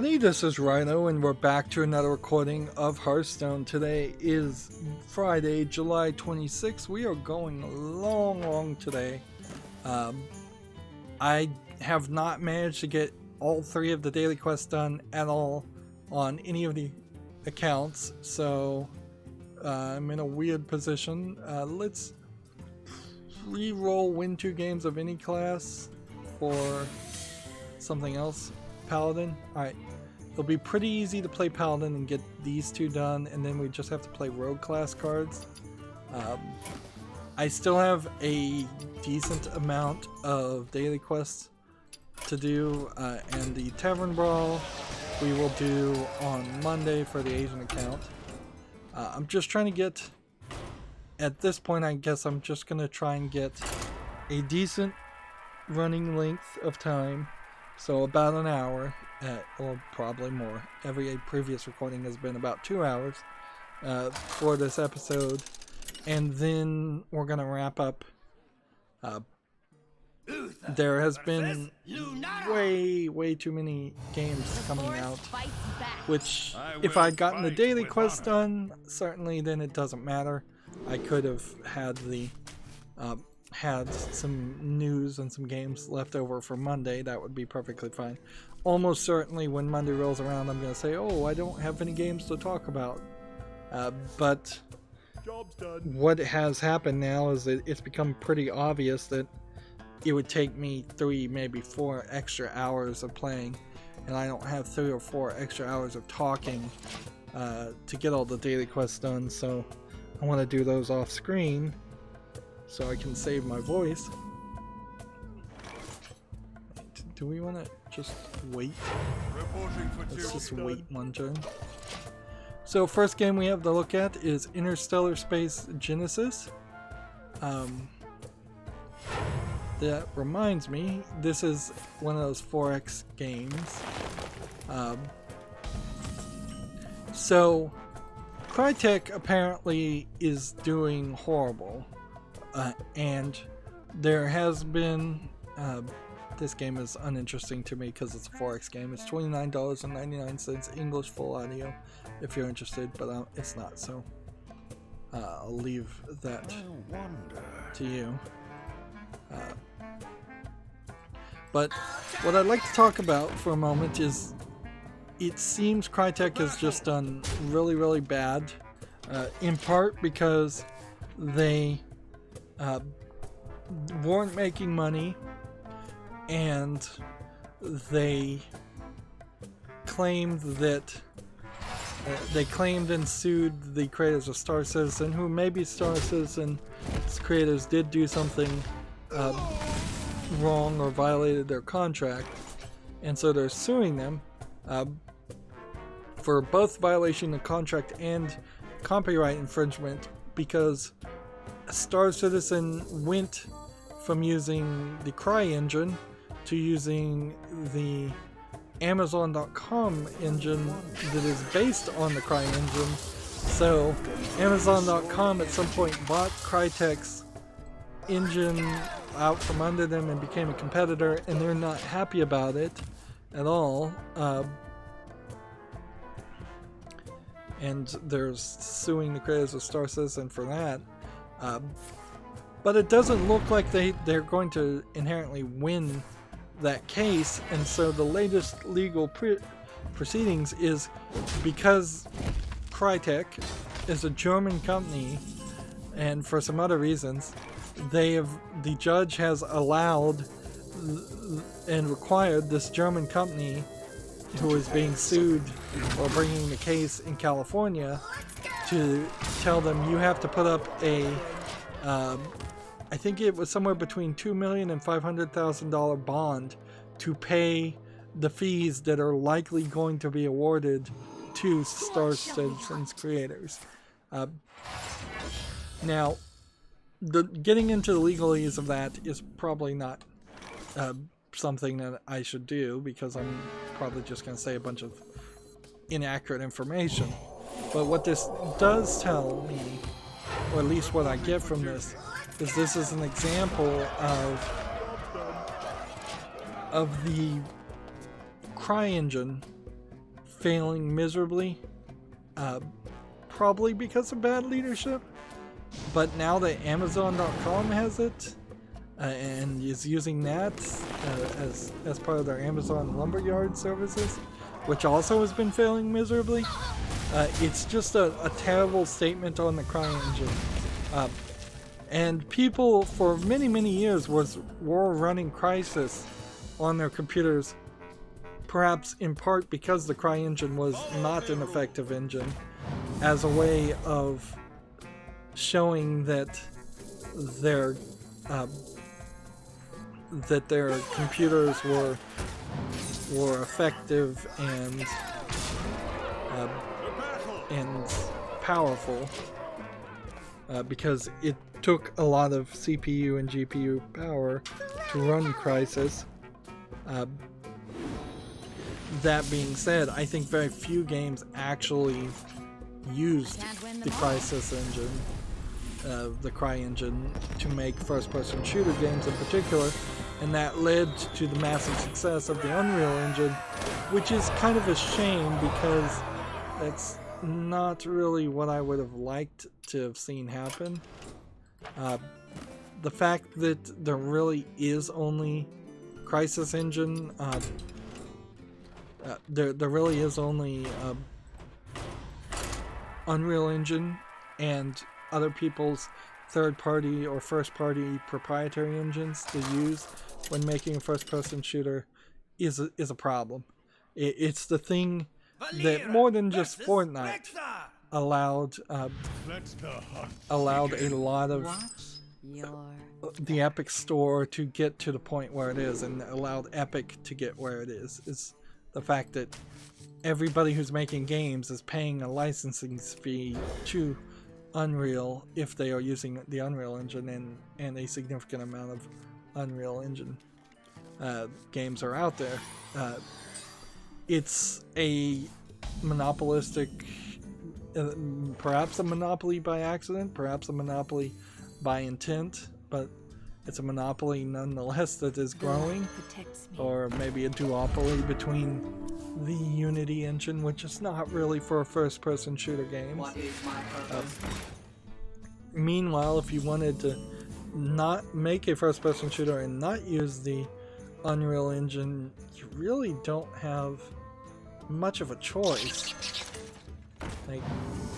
This is Rydo, and we're back to another recording of Hearthstone. Today is Friday, July 26th. We are going long today. I have not managed to get all 3 of the daily quests done at all on any of the accounts, so I'm in a weird position. Let's re-roll win 2 games of any class for something else. Paladin? Alright. It'll be pretty easy to play Paladin and get these 2 done, and then we just have to play Rogue class cards. I still have a decent amount of daily quests to do, and the Tavern Brawl we will do on Monday for the Asian account. I'm just trying to get, at this point I guess I'm just going to try and get a decent running length of time. So about an hour, or probably more. Every previous recording has been about 2 hours for this episode. And then we're going to wrap up. There has been way too many games coming out. Which, if I'd gotten the daily quest done, certainly then it doesn't matter. I could have had the... had some news and some games left over for Monday. That would be perfectly fine. Almost certainly when Monday rolls around I'm going to say, oh, I don't have any games to talk about. But what has happened now is that it's become pretty obvious that it would take me 3, maybe 4 extra hours of playing, and I don't have 3 or 4 extra hours of talking to get all the daily quests done, so I want to do those off screen so I can save my voice. Do we want to just wait? Let's just wait one turn. So first game we have to look at is Interstellar Space Genesis. That reminds me, this is one of those 4X games. So Crytek apparently is doing horrible. And there has been, this game is uninteresting to me because it's a 4X game. It's $29.99 English full audio if you're interested, but it's not, so I'll leave that to you. But what I'd like to talk about for a moment is it seems Crytek has just done really bad, in part because they weren't making money, and they claimed and sued the creators of Star Citizen, who maybe Star Citizen's creators did do something wrong or violated their contract, and so they're suing them for both violation of contract and copyright infringement, because Star Citizen went from using the CryEngine to using the Amazon.com engine that is based on the CryEngine. So Amazon.com at some point bought Crytek's engine out from under them and became a competitor, and they're not happy about it at all. And they're suing the creators of Star Citizen for that. But it doesn't look like they're going to inherently win that case, and so the latest legal proceedings is because Crytek is a German company, and for some other reasons, the judge has allowed and required this German company who is being sued or bringing the case in California to tell them you have to put up a I think it was somewhere between $2 million and $500,000 bond to pay the fees that are likely going to be awarded to Star Citizen's creators. Now, getting into the legalese of that is probably not something that I should do, because I'm probably just going to say a bunch of inaccurate information. But what this does tell me, or at least what I get from this is an example of the CryEngine failing miserably, probably because of bad leadership. But now that Amazon.com has it and is using that as part of their Amazon Lumberyard services, which also has been failing miserably, it's just a terrible statement on the Cry engine. And people for many years were running Crysis on their computers, perhaps in part because the Cry engine was not an effective engine, as a way of showing that their computers were effective and powerful, because it took a lot of CPU and GPU power to run Crysis. That being said, I think very few games actually used the Crysis engine, the Cry engine, to make first-person shooter games in particular, and that led to the massive success of the Unreal Engine, which is kind of a shame because that's not really what I would have liked to have seen happen. The fact that there really is only Crysis engine, there really is only Unreal Engine and other people's third-party or first-party proprietary engines to use when making a first-person shooter is a problem. It's the thing that more than just Fortnite allowed a lot of the Epic Store to get to the point where it is, and allowed Epic to get where it is the fact that everybody who's making games is paying a licensing fee to Unreal if they are using the Unreal Engine, and a significant amount of Unreal Engine games are out there. It's a monopolistic, perhaps a monopoly by accident, perhaps a monopoly by intent, but it's a monopoly nonetheless that is growing, or maybe a duopoly between the Unity engine, which is not really for first-person shooter games. Meanwhile, if you wanted to not make a first-person shooter and not use the Unreal Engine, you really don't have much of a choice. Like,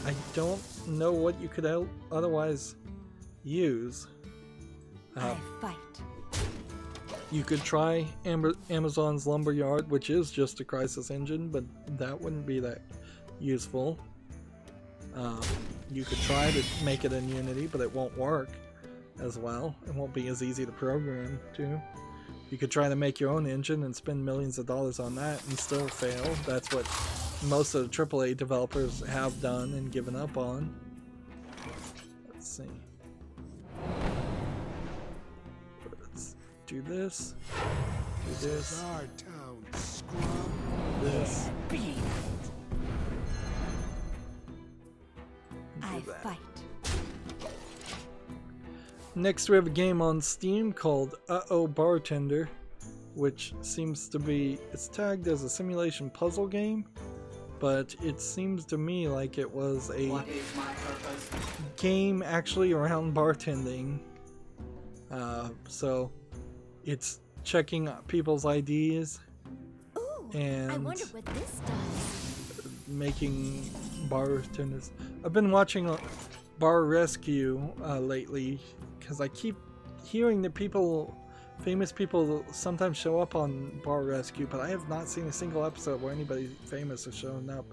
I don't know what you could otherwise use. You could try Amazon's Lumberyard, which is just a Crysis engine, but that wouldn't be that useful. You could try to make it in Unity, but it won't work as well. It won't be as easy to program to. You could try to make your own engine and spend millions of dollars on that and still fail. That's what most of the AAA developers have done and given up on. Let's see. Let's do this. Do this. This. I fight. Next we have a game on Steam called Uh-Oh Bartender, which seems to be, it's tagged as a simulation puzzle game, but it seems to me like it was a game actually around bartending. So it's checking people's IDs and I wonder what this does. making bartenders. I've been watching Bar Rescue lately, because I keep hearing that famous people sometimes show up on Bar Rescue, but I have not seen a single episode where anybody famous has shown up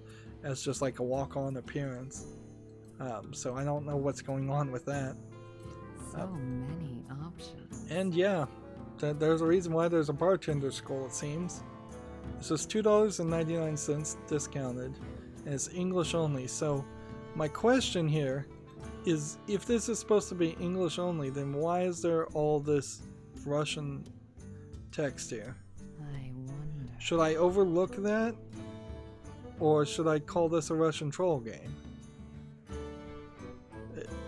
as just like a walk-on appearance. So I don't know what's going on with that. So many options. And yeah, there's a reason why there's a bartender skull, it seems. This is $2.99 discounted, and it's English only. So my question here is, if this is supposed to be English only, then why is there all this Russian text here? I wonder. Should I overlook that? Or should I call this a Russian troll game?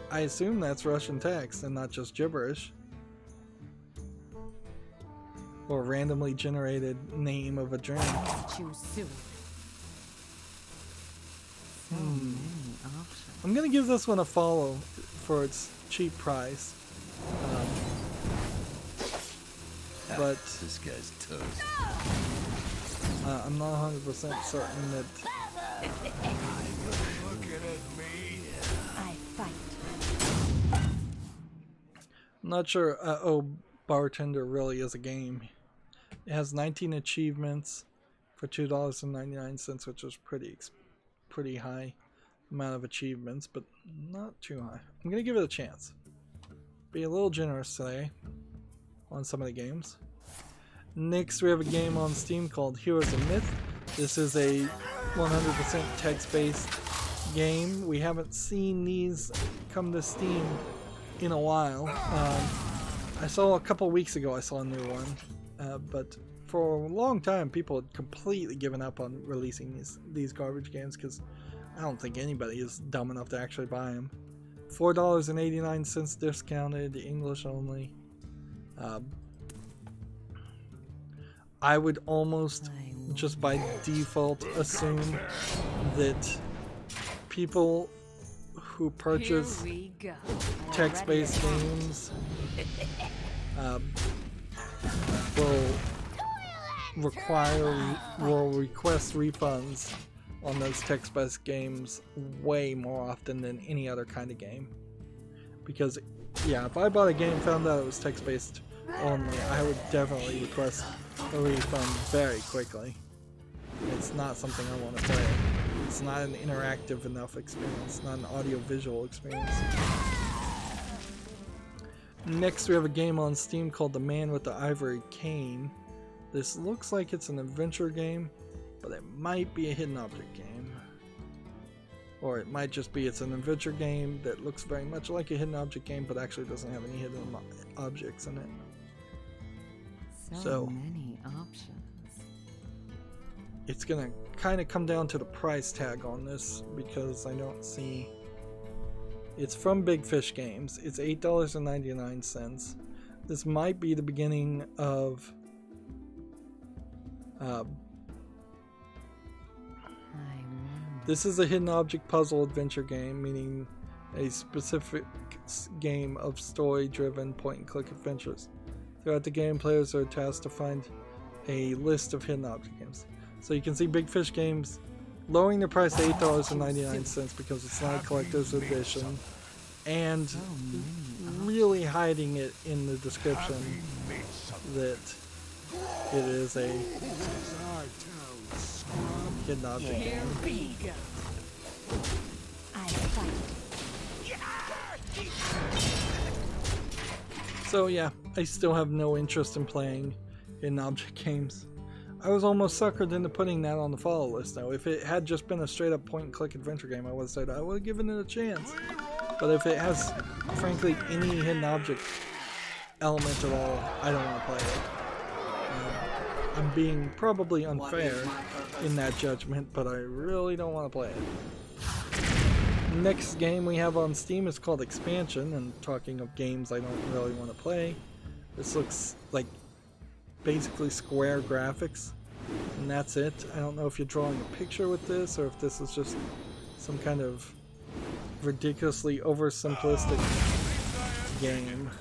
I assume that's Russian text and not just gibberish. Or randomly generated name of a drink. Choose soon. I'm gonna give this one a follow for its cheap price. But this guy's toast. I'm not 100% certain that. Looking at me. I fight. I'm not sure. Oh, Bartender really is a game. It has 19 achievements for $2.99, which is pretty high amount of achievements, but not too high. I'm gonna give it a chance. Be a little generous today on some of the games. Next, we have a game on Steam called Heroes of Myth. This is a 100% text-based game. We haven't seen these come to Steam in a while. I saw a couple weeks ago, I saw a new one, but for a long time, people had completely given up on releasing these garbage games because I don't think anybody is dumb enough to actually buy them. $4.89 discounted, English only. I would almost just by default assume that people who purchase text-based games will request refunds on those text-based games way more often than any other kind of game. Because yeah, if I bought a game and found out it was text-based only, I would definitely request a refund very quickly. It's not something I want to play. It's not an interactive enough experience. It's not an audio-visual experience. Next, we have a game on Steam called The Man with the Ivory Cane. This looks like it's an adventure game, but it might be a hidden object game. Or it might just be it's an adventure game that looks very much like a hidden object game, but actually doesn't have any hidden objects in it. So many options. It's gonna kind of come down to the price tag on this because I don't see. It's from Big Fish Games. It's $8.99. This might be the beginning of this is a hidden object puzzle adventure game, meaning a specific game of story-driven point-and-click adventures. Throughout the game, players are tasked to find a list of hidden object games. So you can see Big Fish Games lowering the price to $8.99 because it's not a collector's edition, and really hiding it in the description that it is a hidden object game. So yeah, I still have no interest in playing hidden object games. I was almost suckered into putting that on the follow list though. If it had just been a straight up point and click adventure game, I would have said I would have given it a chance. But if it has, frankly, any hidden object element at all, I don't want to play it. I'm being probably unfair in that judgment, but I really don't want to play it. Next game we have on Steam is called Expansion, and talking of games I don't really want to play, this looks like basically square graphics, and that's it. I don't know if you're drawing a picture with this or if this is just some kind of ridiculously oversimplistic game,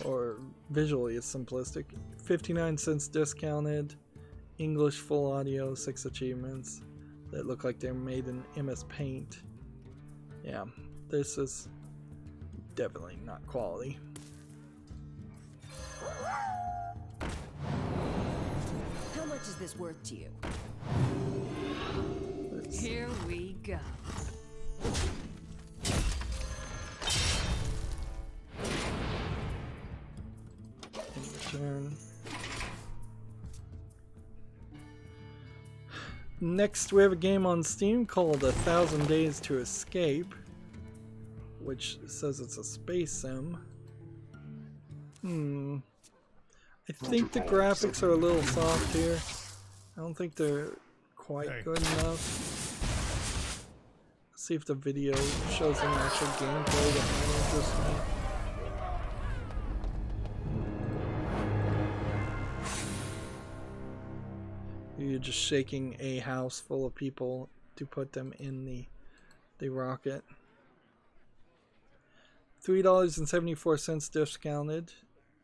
or visually it's simplistic. 59 cents discounted, English full audio, 6 achievements that look like they're made in MS Paint. Yeah, this is definitely not quality. How much is this worth to you? Here we go. In return. Next, we have a game on Steam called 1,000 Days to Escape, which says it's a space sim. I think the graphics are a little soft here. I don't think they're quite good enough. Let's see if the video shows any actual gameplay that might interest me. You're just shaking a house full of people to put them in the They rock it. $3.74 discounted.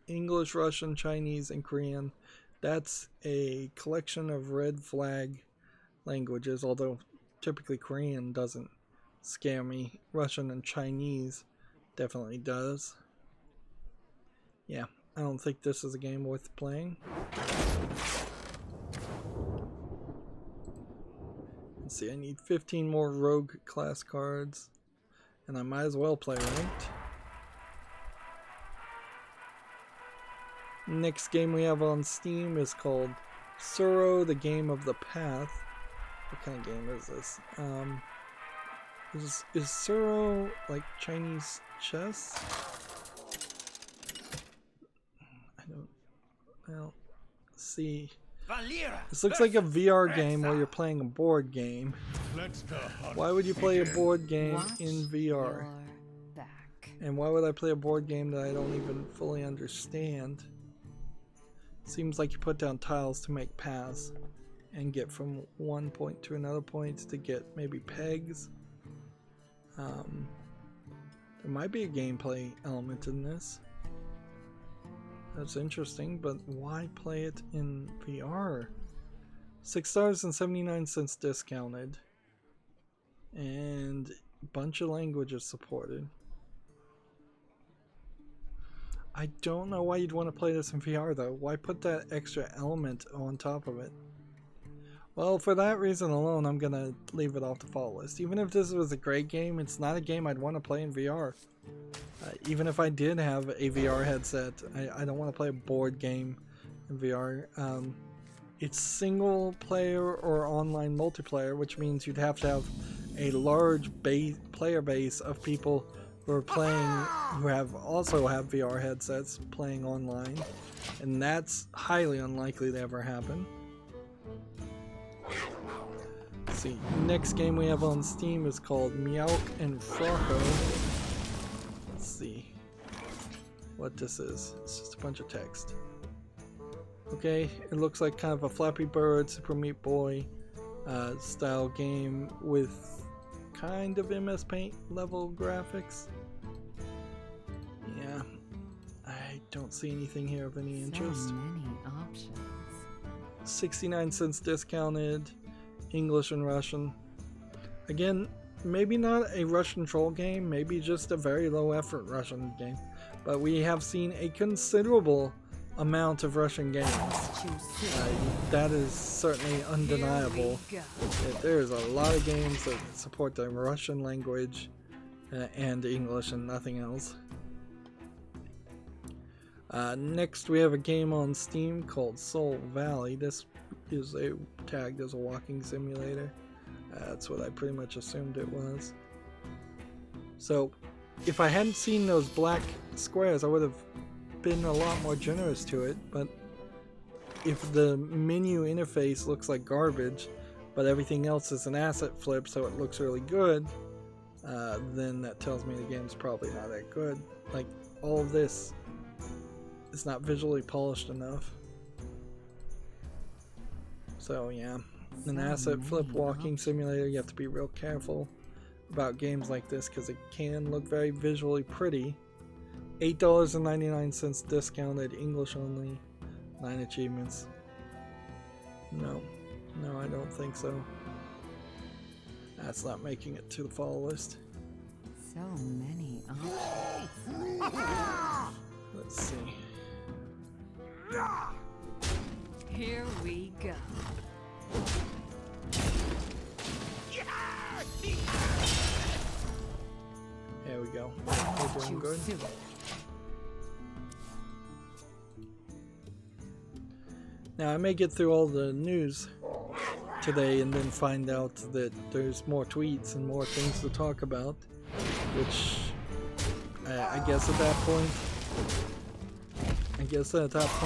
English, Russian, Chinese, and Korean. That's a collection of red flag languages, although typically Korean doesn't scare me. Russian and Chinese definitely does. Yeah, I don't think this is a game worth playing. Let's see, I need 15 more rogue class cards, and I might as well play ranked. Next game we have on Steam is called Suro, the Game of the Path. What kind of game is this? Is Suro like Chinese chess? I don't see. This looks like a VR game where you're playing a board game. Why would you play a board game in VR? And why would I play a board game that I don't even fully understand? Seems like you put down tiles to make paths and get from one point to another point to get maybe pegs. There might be a gameplay element in this. That's interesting, but why play it in VR? $6.79 discounted. And a bunch of languages supported. I don't know why you'd want to play this in VR though. Why put that extra element on top of it? Well, for that reason alone, I'm gonna leave it off the fall list. Even if this was a great game, it's not a game I'd want to play in VR. Even if I did have a VR headset, I don't want to play a board game in VR. It's single player or online multiplayer, which means you'd have to have a large player base of people who are playing, who also have VR headsets playing online, and that's highly unlikely to ever happen. Let's see, next game we have on Steam is called Meowk and Frocko. Let's see what this is. It's just a bunch of text. Okay, it looks like kind of a Flappy Bird, Super Meat Boy style game with kind of MS Paint level graphics. Yeah, I don't see anything here of any interest. So many options. 69 cents discounted, English and Russian. Again, maybe not a Russian troll game, maybe just a very low effort Russian game. But we have seen a considerable amount of Russian games. That is certainly undeniable. There's a lot of games that support the Russian language and English and nothing else. Next we have a game on Steam called Soul Valley. This is tagged as a walking simulator. That's what I pretty much assumed it was. So if I hadn't seen those black squares, I would have been a lot more generous to it, but if the menu interface looks like garbage but everything else is an asset flip so it looks really good, then that tells me the game's probably not that good. Like, all of this is not visually polished enough. So yeah, an asset flip walking simulator, you have to be real careful about games like this because it can look very visually pretty. $8.99 discounted, English only, 9 achievements. No, I don't think so. That's not making it to the fall list. So many options. Let's see. Here we go. There we go. We're doing good. Now I may get through all the news today and then find out that there's more tweets and more things to talk about, which I guess at that point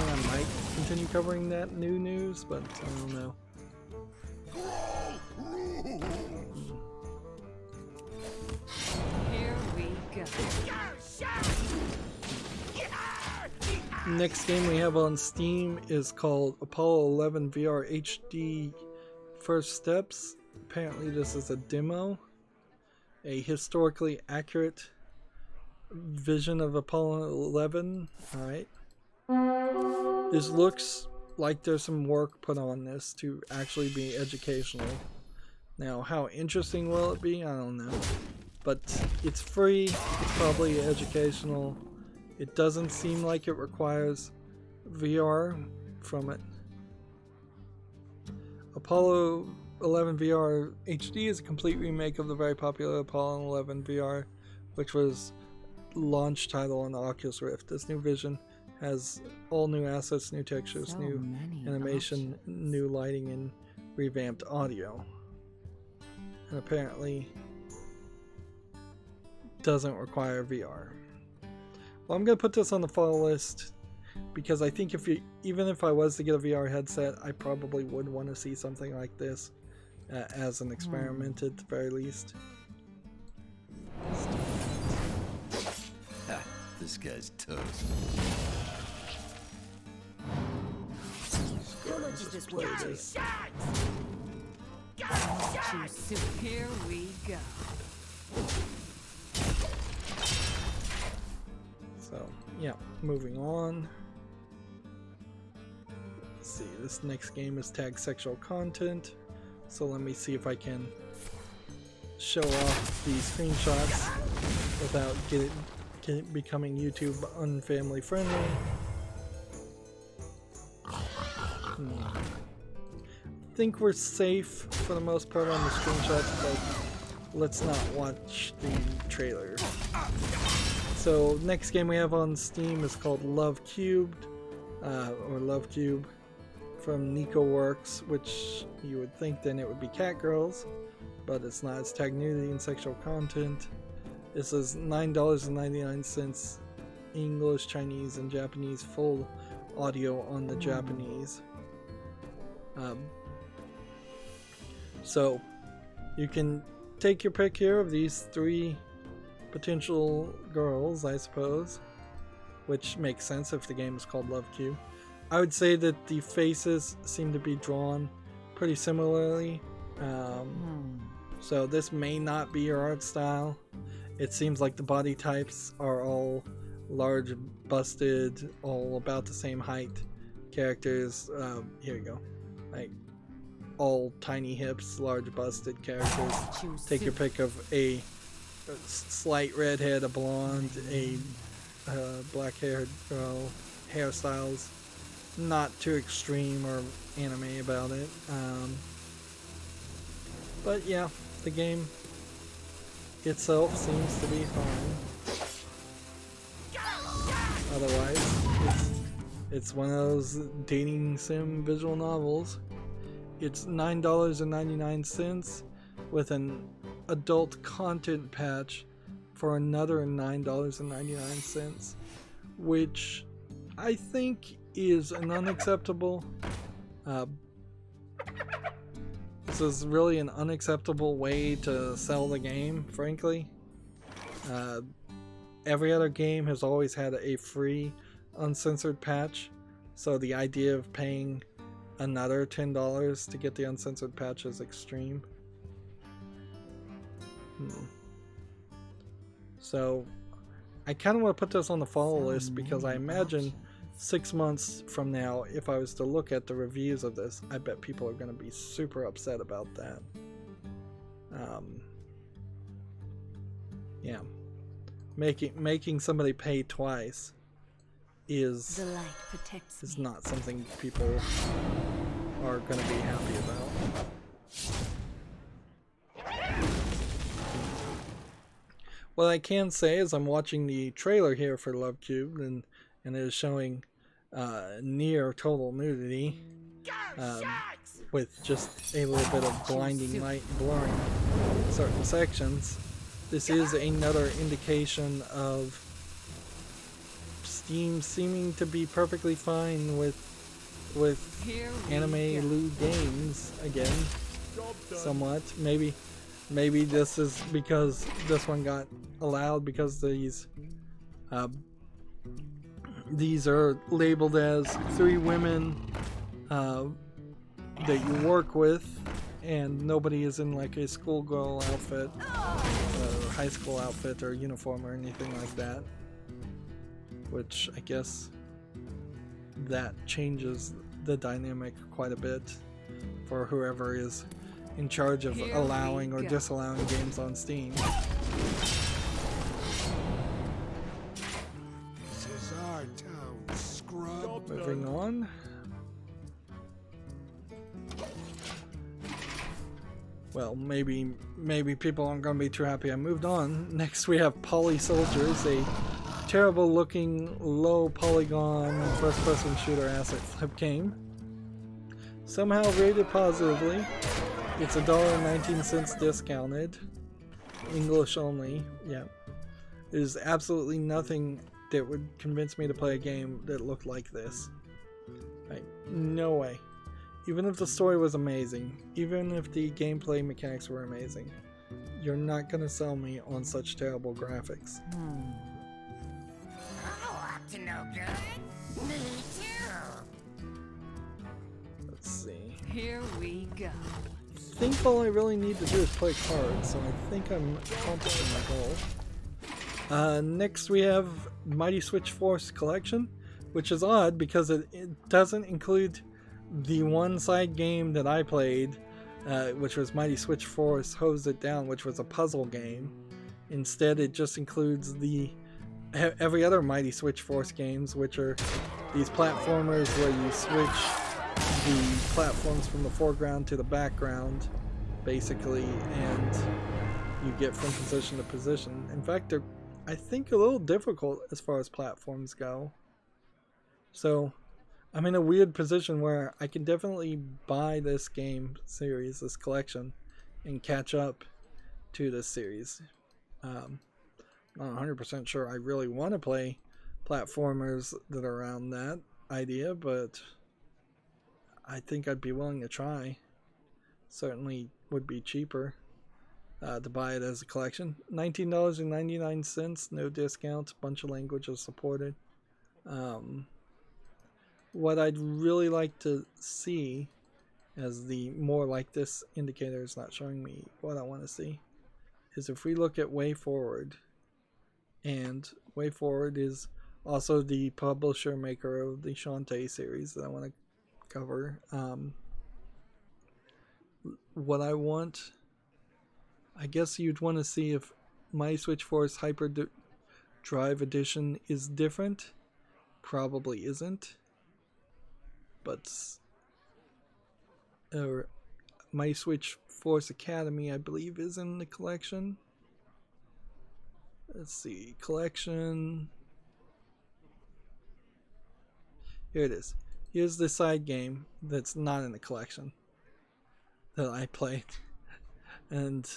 I might continue covering that new news, but I don't know. Here we go. Next game we have on Steam is called Apollo 11 VR HD First Steps. Apparently this is a demo, a historically accurate vision of Apollo 11. Alright. This looks like there's some work put on this to actually be educational. Now, how interesting will it be? I don't know. But it's free, it's probably educational. It doesn't seem like it requires VR from it. Apollo 11 VR HD is a complete remake of the very popular Apollo 11 VR, which was launch title on the Oculus Rift. This new vision has all new assets, new textures, So new many animation, options. new lighting, and revamped audio. And apparently doesn't require VR. Well, I'm going to put this on the fall list because I think even if I was to get a VR headset, I probably would want to see something like this as an experiment at the very least. Ha, this guy's toast. How much is this worth? Too soon. Here we go. So, yeah, moving on. Let's see, this next game is tagged sexual content. So let me see if I can show off these screenshots without becoming YouTube unfamily friendly. I think we're safe for the most part on the screenshots, but let's not watch the trailer. So next game we have on Steam is called Love Cubed, or Love Cube, from NicoWorks, which you would think then it would be Catgirls, but it's not. It's tagged nudity and sexual content. This is $9.99 English, Chinese, and Japanese, full audio on the Japanese. So you can take your pick here of these three potential girls, I suppose, which makes sense if the game is called Love Cube. I would say that the faces seem to be drawn pretty similarly. So this may not be your art style. It seems like the body types are all large, busted, all about the same height characters. Here we go. Like all tiny hips, large busted characters. Take your pick of a slight redhead, a blonde, a black-haired girl. Hairstyles not too extreme or anime about it. But yeah, the game itself seems to be fine. Otherwise, it's one of those dating sim visual novels. It's $9.99 with an adult content patch for another $9.99, which I think is an unacceptable. This is really an unacceptable way to sell the game, frankly. Every other game has always had a free, uncensored patch, so the idea of paying another $10 to get the uncensored patch is extreme. So I kind of want to put this on the follow list because I imagine 6 months from now, if I was to look at the reviews of this, I bet people are going to be super upset about that. Yeah, making somebody pay twice is The light protects me. not something people are going to be happy about. What I can say is I'm watching the trailer here for Love Cube, and it is showing near total nudity, with just a little bit of blinding light blurring certain sections. This is another indication of Steam seeming to be perfectly fine with anime lewd games again, somewhat. Maybe this is because this one got allowed because these are labeled as 3 women that you work with, and nobody is in like a schoolgirl outfit. high school outfit or uniform or anything like that. Which I guess that changes the dynamic quite a bit for whoever is in charge of Here allowing we or go. disallowing games on Steam. This is our town, scrub. Moving on. Well, maybe people aren't going to be too happy I moved on. Next we have Poly Soldiers, a terrible looking, low polygon first person shooter asset flip game. Somehow rated positively. It's $1.19 discounted. English only. Yeah. There's absolutely nothing that would convince me to play a game that looked like this. Like, no way. Even if the story was amazing, even if the gameplay mechanics were amazing, you're not gonna sell me on such terrible graphics. Oh, up to no good? Me too. Let's see. Here we go. I think all I really need to do is play cards, so I think I'm accomplishing my goal. Next we have Mighty Switch Force Collection, which is odd because it doesn't include the one side game that I played, which was Mighty Switch Force Hose It Down, which was a puzzle game. Instead, it just includes every other Mighty Switch Force games, which are these platformers where you switch the platforms from the foreground to the background, basically, and you get from position to position. In fact, they're, I think, a little difficult as far as platforms go. So I'm in a weird position where I can definitely buy this game series, this collection, and catch up to this series. Not 100% sure I really want to play platformers that are around that idea, but I think I'd be willing to try. Certainly would be cheaper to buy it as a collection. $19.99, no discounts, bunch of languages supported. What I'd really like to see, as the more like this indicator is not showing me what I want to see, is if we look at Way Forward, and Way Forward is also the publisher maker of the Shantae series that I want to cover. What I want, I guess you'd want to see if Mighty Switch Force Hyper Drive Edition is different. Probably isn't. But Mighty Switch Force Academy, I believe, is in the collection. Let's see, collection. Here it is. Here's the side game that's not in the collection that I played. And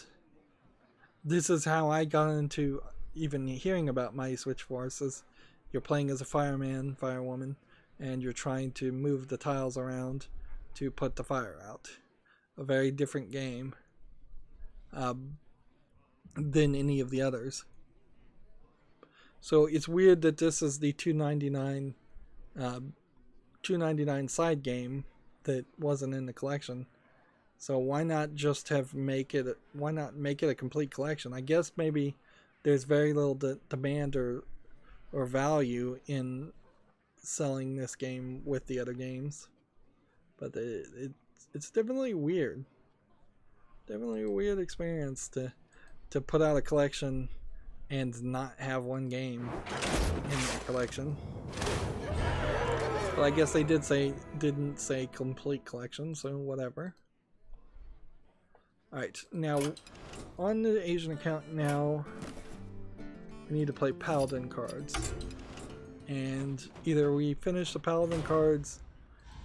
this is how I got into even hearing about Mighty Switch Force. Is you're playing as a fireman, firewoman, and you're trying to move the tiles around to put the fire out. A very different game than any of the others. So it's weird that this is the $2.99 side game that wasn't in the collection. So why not just make it a complete collection? I guess maybe there's very little demand or value in selling this game with the other games, but it's definitely weird. Definitely a weird experience to put out a collection and not have one game in the collection. But I guess they didn't say complete collection, so whatever. Alright, now on the Asian account now, we need to play Paladin cards. And either we finish the Paladin cards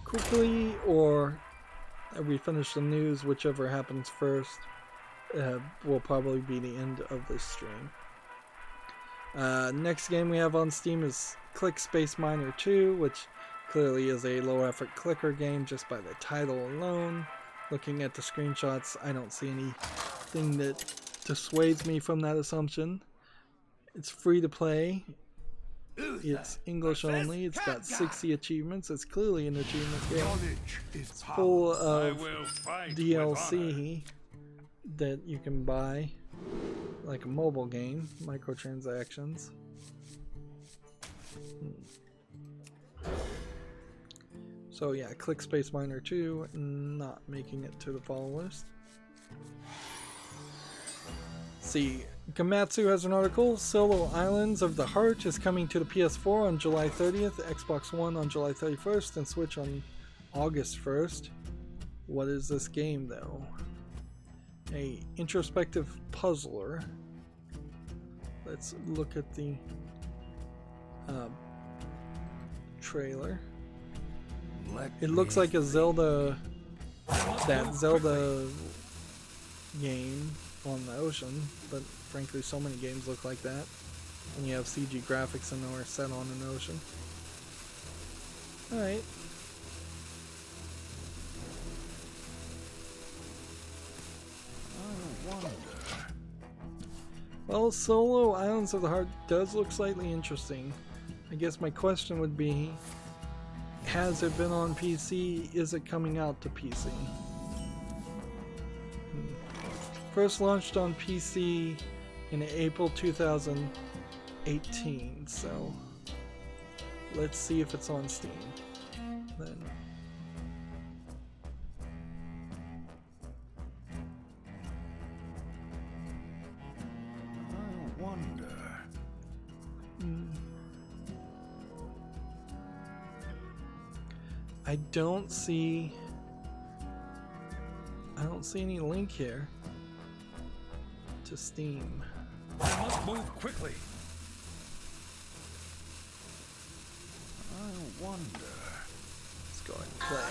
quickly, or we finish the news, whichever happens first, will probably be the end of this stream. Next game we have on Steam is Click Space Miner 2, which clearly is a low effort clicker game just by the title alone. Looking at the screenshots, I don't see anything that dissuades me from that assumption. It's free to play. It's English only. It's got 60 achievements. It's clearly an achievement game. It's full of DLC that you can buy. like a mobile game, microtransactions. So yeah, Click Space Miner 2 not making it to the follow list. See, Gamatsu has an article. Solo Islands of the Heart is coming to the PS4 on July 30th, Xbox One on July 31st, and Switch on August 1st. What is this game though? A introspective puzzler. Let's look at the trailer. It looks like a Zelda, that Zelda game on the ocean, but frankly so many games look like that. And you have CG graphics and they're set on an ocean. Alright. Well, Solo Islands of the Heart does look slightly interesting. I guess my question would be, has it been on PC? Is it coming out to PC? First launched on PC in April 2018, so let's see if it's on Steam then. I don't see any link here to Steam. I must move quickly. I wonder. Let's go ahead and play.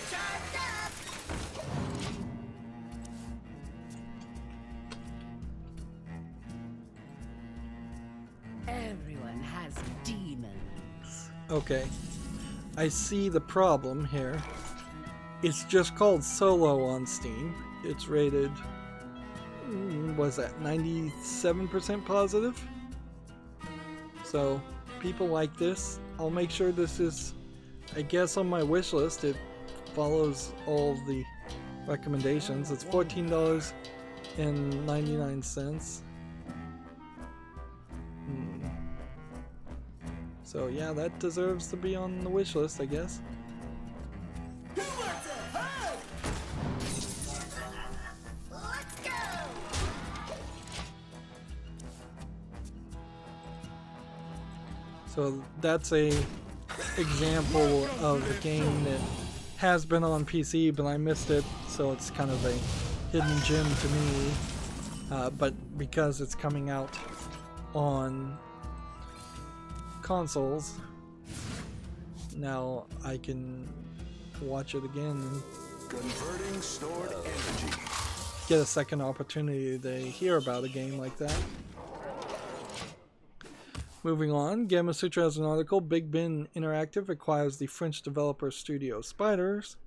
Everyone has demons. Okay, I see the problem here. It's just called Solo on Steam. It's rated, what is that, 97% positive? So, people like this. I'll make sure this is, I guess, on my wish list. It follows all the recommendations. It's $14.99. So yeah, that deserves to be on the wish list, I guess. Let's go! So that's a example of a game that has been on PC, but I missed it, so it's kind of a hidden gem to me. But because it's coming out on consoles, now I can watch it again and Converting stored energy. get a second opportunity to hear about a game like that. Moving on, Gamma Sutra has an article. Big Ben Interactive acquires the French developer studio Spiders.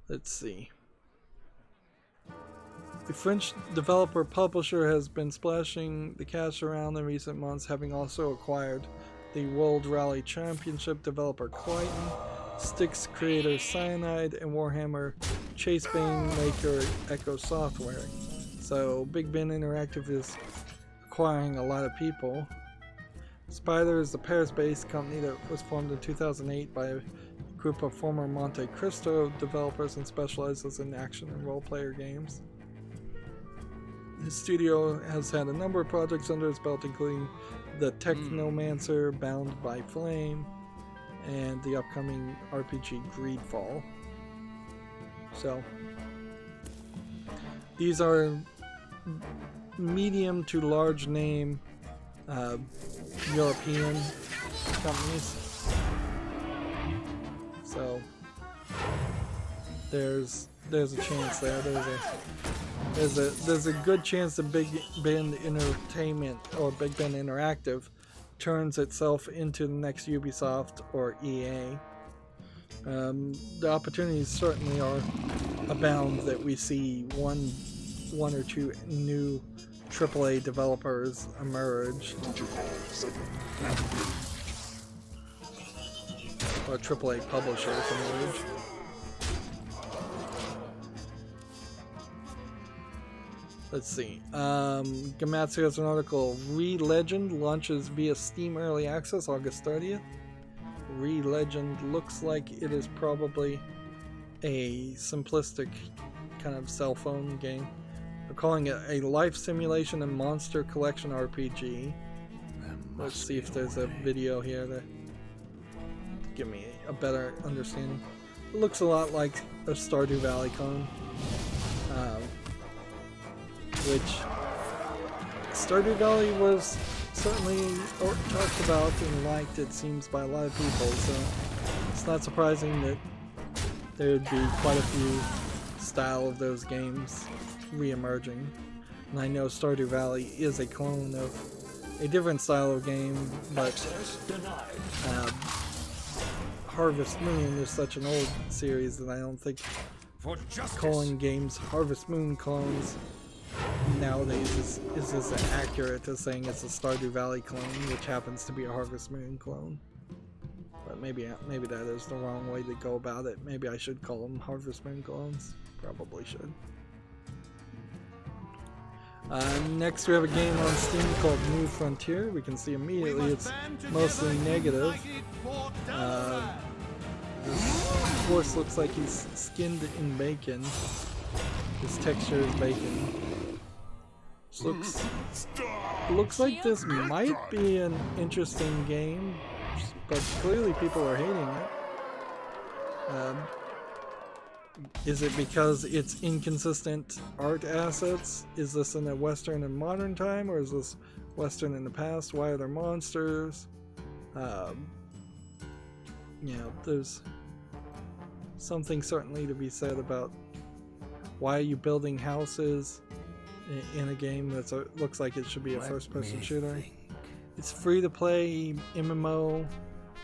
Let's see. The French developer publisher has been splashing the cash around in recent months, having also acquired the World Rally Championship developer Clayton, Styx creator Cyanide, and Warhammer Chasebane maker Echo Software. So Big Ben Interactive is acquiring a lot of people. Spider is a Paris-based company that was formed in 2008 by a group of former Monte Cristo developers and specializes in action and role-player games. The studio has had a number of projects under its belt, including the Technomancer Bound by Flame and the upcoming RPG Greedfall. So these are medium to large name European companies. So there's a chance there. There's a good chance that Big Ben Entertainment or Big Ben Interactive turns itself into the next Ubisoft or EA. The opportunities certainly are abound that we see one or two new AAA developers emerge, or AAA publishers emerge. Let's see. Gamatsu has an article. Re-Legend launches via Steam Early Access August 30th. Re-Legend looks like it is probably a simplistic kind of cell phone game. They're calling it a life simulation and monster collection RPG. Let's see if there's a video here to give me a better understanding. It looks a lot like a Stardew Valley clone. Which Stardew Valley was certainly talked about and liked, it seems, by a lot of people, so it's not surprising that there would be quite a few style of those games re-emerging. And I know Stardew Valley is a clone of a different style of game, but Harvest Moon is such an old series that I don't think calling games Harvest Moon clones nowadays is as accurate as saying it's a Stardew Valley clone, which happens to be a Harvest Moon clone. But maybe that is the wrong way to go about it. Maybe I should call them Harvest Moon clones. Probably should. Next we have a game on Steam called New Frontier. We can see immediately it's mostly negative. This horse looks like he's skinned in bacon. His texture is bacon. Looks like this might be an interesting game, but clearly people are hating it. Is it because it's inconsistent art assets? Is this in a Western and modern time, or is this Western in the past? Why are there monsters? There's something certainly to be said about why are you building houses in a game that looks like it should be a first-person shooter. It's free to play MMO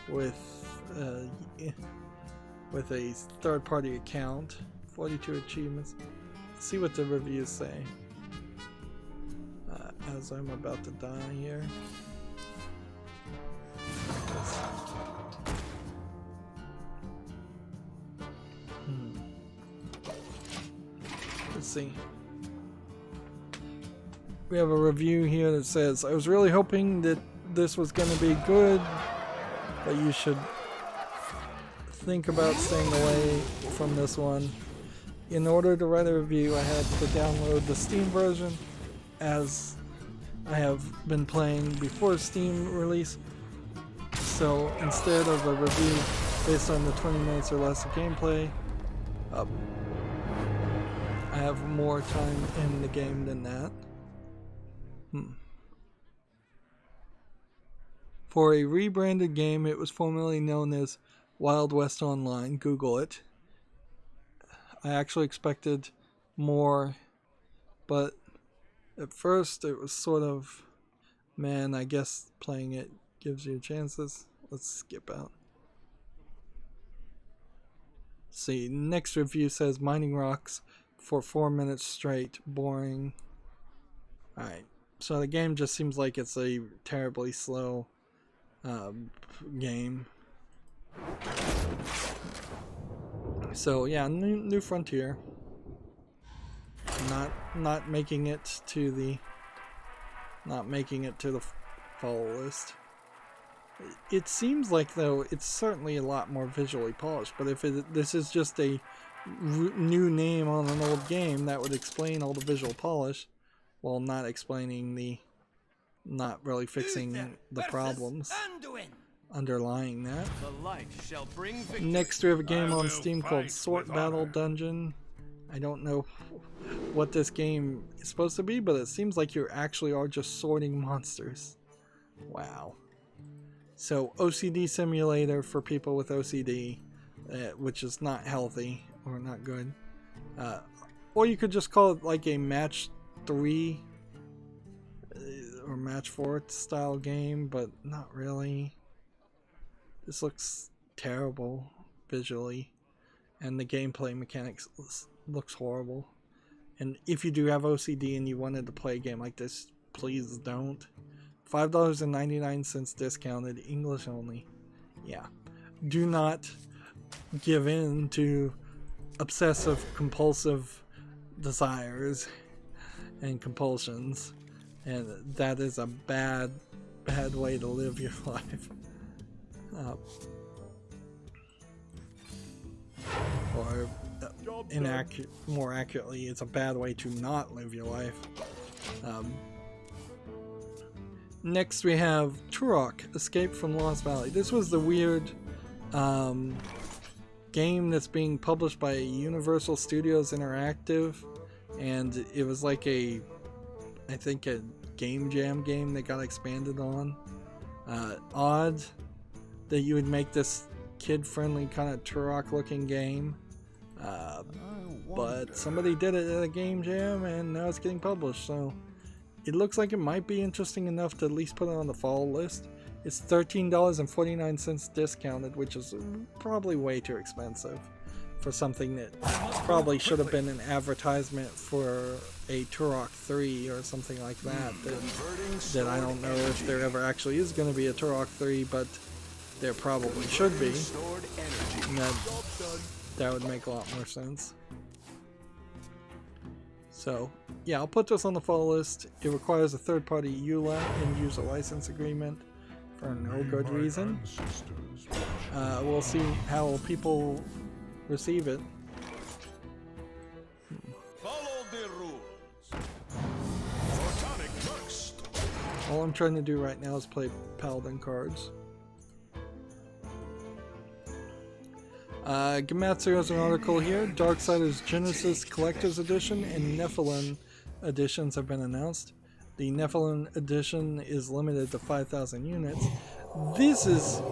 with a third-party account. 42 achievements. Let's see what the reviews say. As I'm about to die here. Let's see. We have a review here that says, I was really hoping that this was going to be good, but you should think about staying away from this one. In order to write a review, I had to download the Steam version, as I have been playing before Steam release. So instead of a review based on the 20 minutes or less of gameplay, I have more time in the game than that. For a rebranded game, it was formerly known as Wild West Online. Google it. I actually expected more, but at first it was sort of, man, I guess playing it gives you chances. Let's skip out. See, next review says mining rocks for 4 minutes straight. Boring. Alright, so the game just seems like it's a terribly slow game. So yeah, New Frontier. Not making it to the fall list. It seems like, though, it's certainly a lot more visually polished, but if this is just a new name on an old game, that would explain all the visual polish, while not explaining not really fixing the problems underlying that. Next we have a game on Steam called Sort Battle Dungeon. I don't know what this game is supposed to be, but it seems like you actually are just sorting monsters. Wow. So OCD simulator for people with OCD, which is not healthy or not good. Or you could just call it like a match 3 or match 4 style game, but not really. This looks terrible visually, and the gameplay mechanics looks horrible. And if you do have OCD and you wanted to play a game like this, please don't. $5.99 discounted, English only. Yeah. Do not give in to obsessive compulsive desires. and compulsions, and that is a bad way to live your life. Or more accurately, it's a bad way to not live your life. Next we have Turok, Escape from Lost Valley. This was the weird game that's being published by Universal Studios Interactive, and it was like I think a Game Jam game that got expanded on. Odd that you would make this kid-friendly kind of Turok looking game, but somebody did it at a Game Jam and now it's getting published, so it looks like it might be interesting enough to at least put it on the fall list. It's $13.49 discounted, which is probably way too expensive for something that probably should have been an advertisement for a Turok 3 or something like that. That I don't know if there ever actually is going to be a Turok 3, but there probably should be. And that would make a lot more sense. So, yeah, I'll put this on the fall list. It requires a third-party EULA and user license agreement for no good reason. We'll see how people receive it. Follow the rules. Photonic burst. All I'm trying to do right now is play Paladin cards. Gematsu has an article here. Darksiders Genesis Collector's Edition and Nephilim editions have been announced. The Nephilim edition is limited to 5,000 units. This is,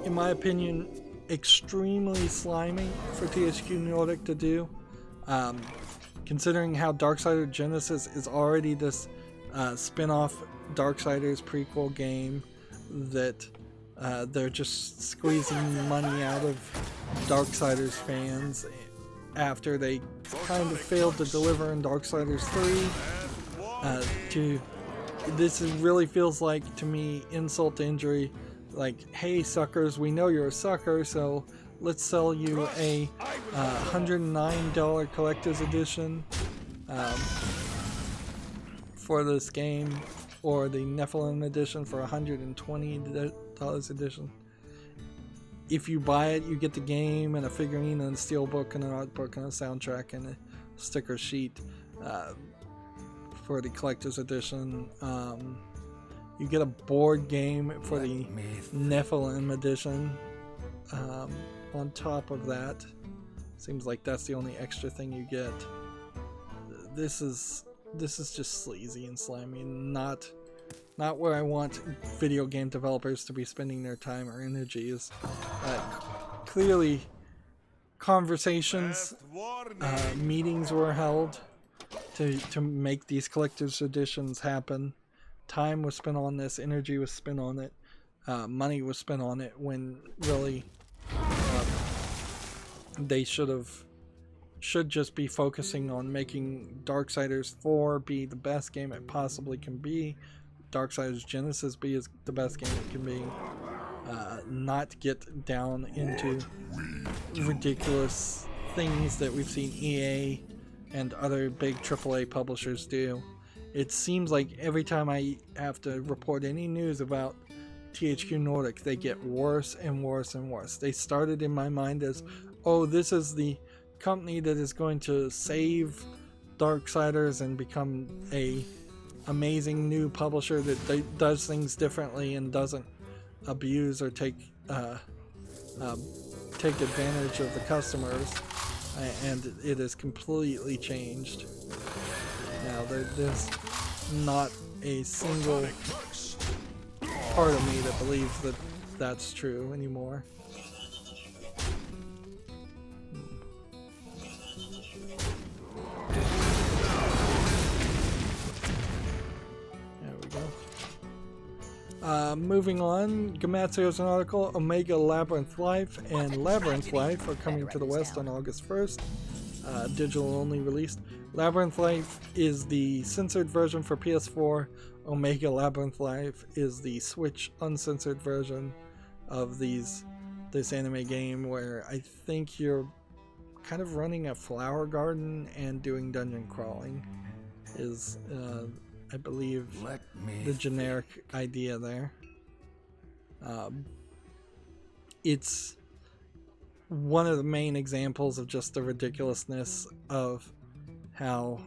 in my opinion, extremely slimy for THQ Nordic to do. Considering how Darksiders Genesis is already this spin-off Darksiders prequel game that they're just squeezing money out of Darksiders fans after they kind of failed to deliver in Darksiders 3. This really feels like, to me, insult to injury. Like, hey suckers, we know you're a sucker, so let's sell you a $109 collector's edition for this game, or the Nephilim edition for $120 edition. If you buy it, you get the game and a figurine and a steelbook and an art book and a soundtrack and a sticker sheet for the collector's edition. You get a board game for the Nephilim edition on top of that. Seems like that's the only extra thing you get. This is just sleazy and slimy, not where I want video game developers to be spending their time or energies. Clearly, conversations, meetings were held to make these collector's editions happen. Time was spent on this, energy was spent on it, money was spent on it, when really they should just be focusing on making Darksiders 4 be the best game it possibly can be, Darksiders Genesis be the best game it can be, not get down into ridiculous things that we've seen EA and other big AAA publishers do. It seems like every time I have to report any news about THQ Nordic, they get worse and worse and worse. They started in my mind as, oh, this is the company that is going to save Darksiders and become a amazing new publisher that does things differently and doesn't abuse or take advantage of the customers, and it has completely changed. Now there's not a single part of me that believes that that's true anymore. Moving on, Gematsu has an article. Omega Labyrinth Life and Labyrinth Life are coming to the West on August 1st. Digital only released. Labyrinth Life is the censored version for PS4. Omega Labyrinth Life is the Switch uncensored version of this anime game, where I think you're kind of running a flower garden and doing dungeon crawling. is, I believe, Let me the generic idea there. It's one of the main examples of just the ridiculousness of how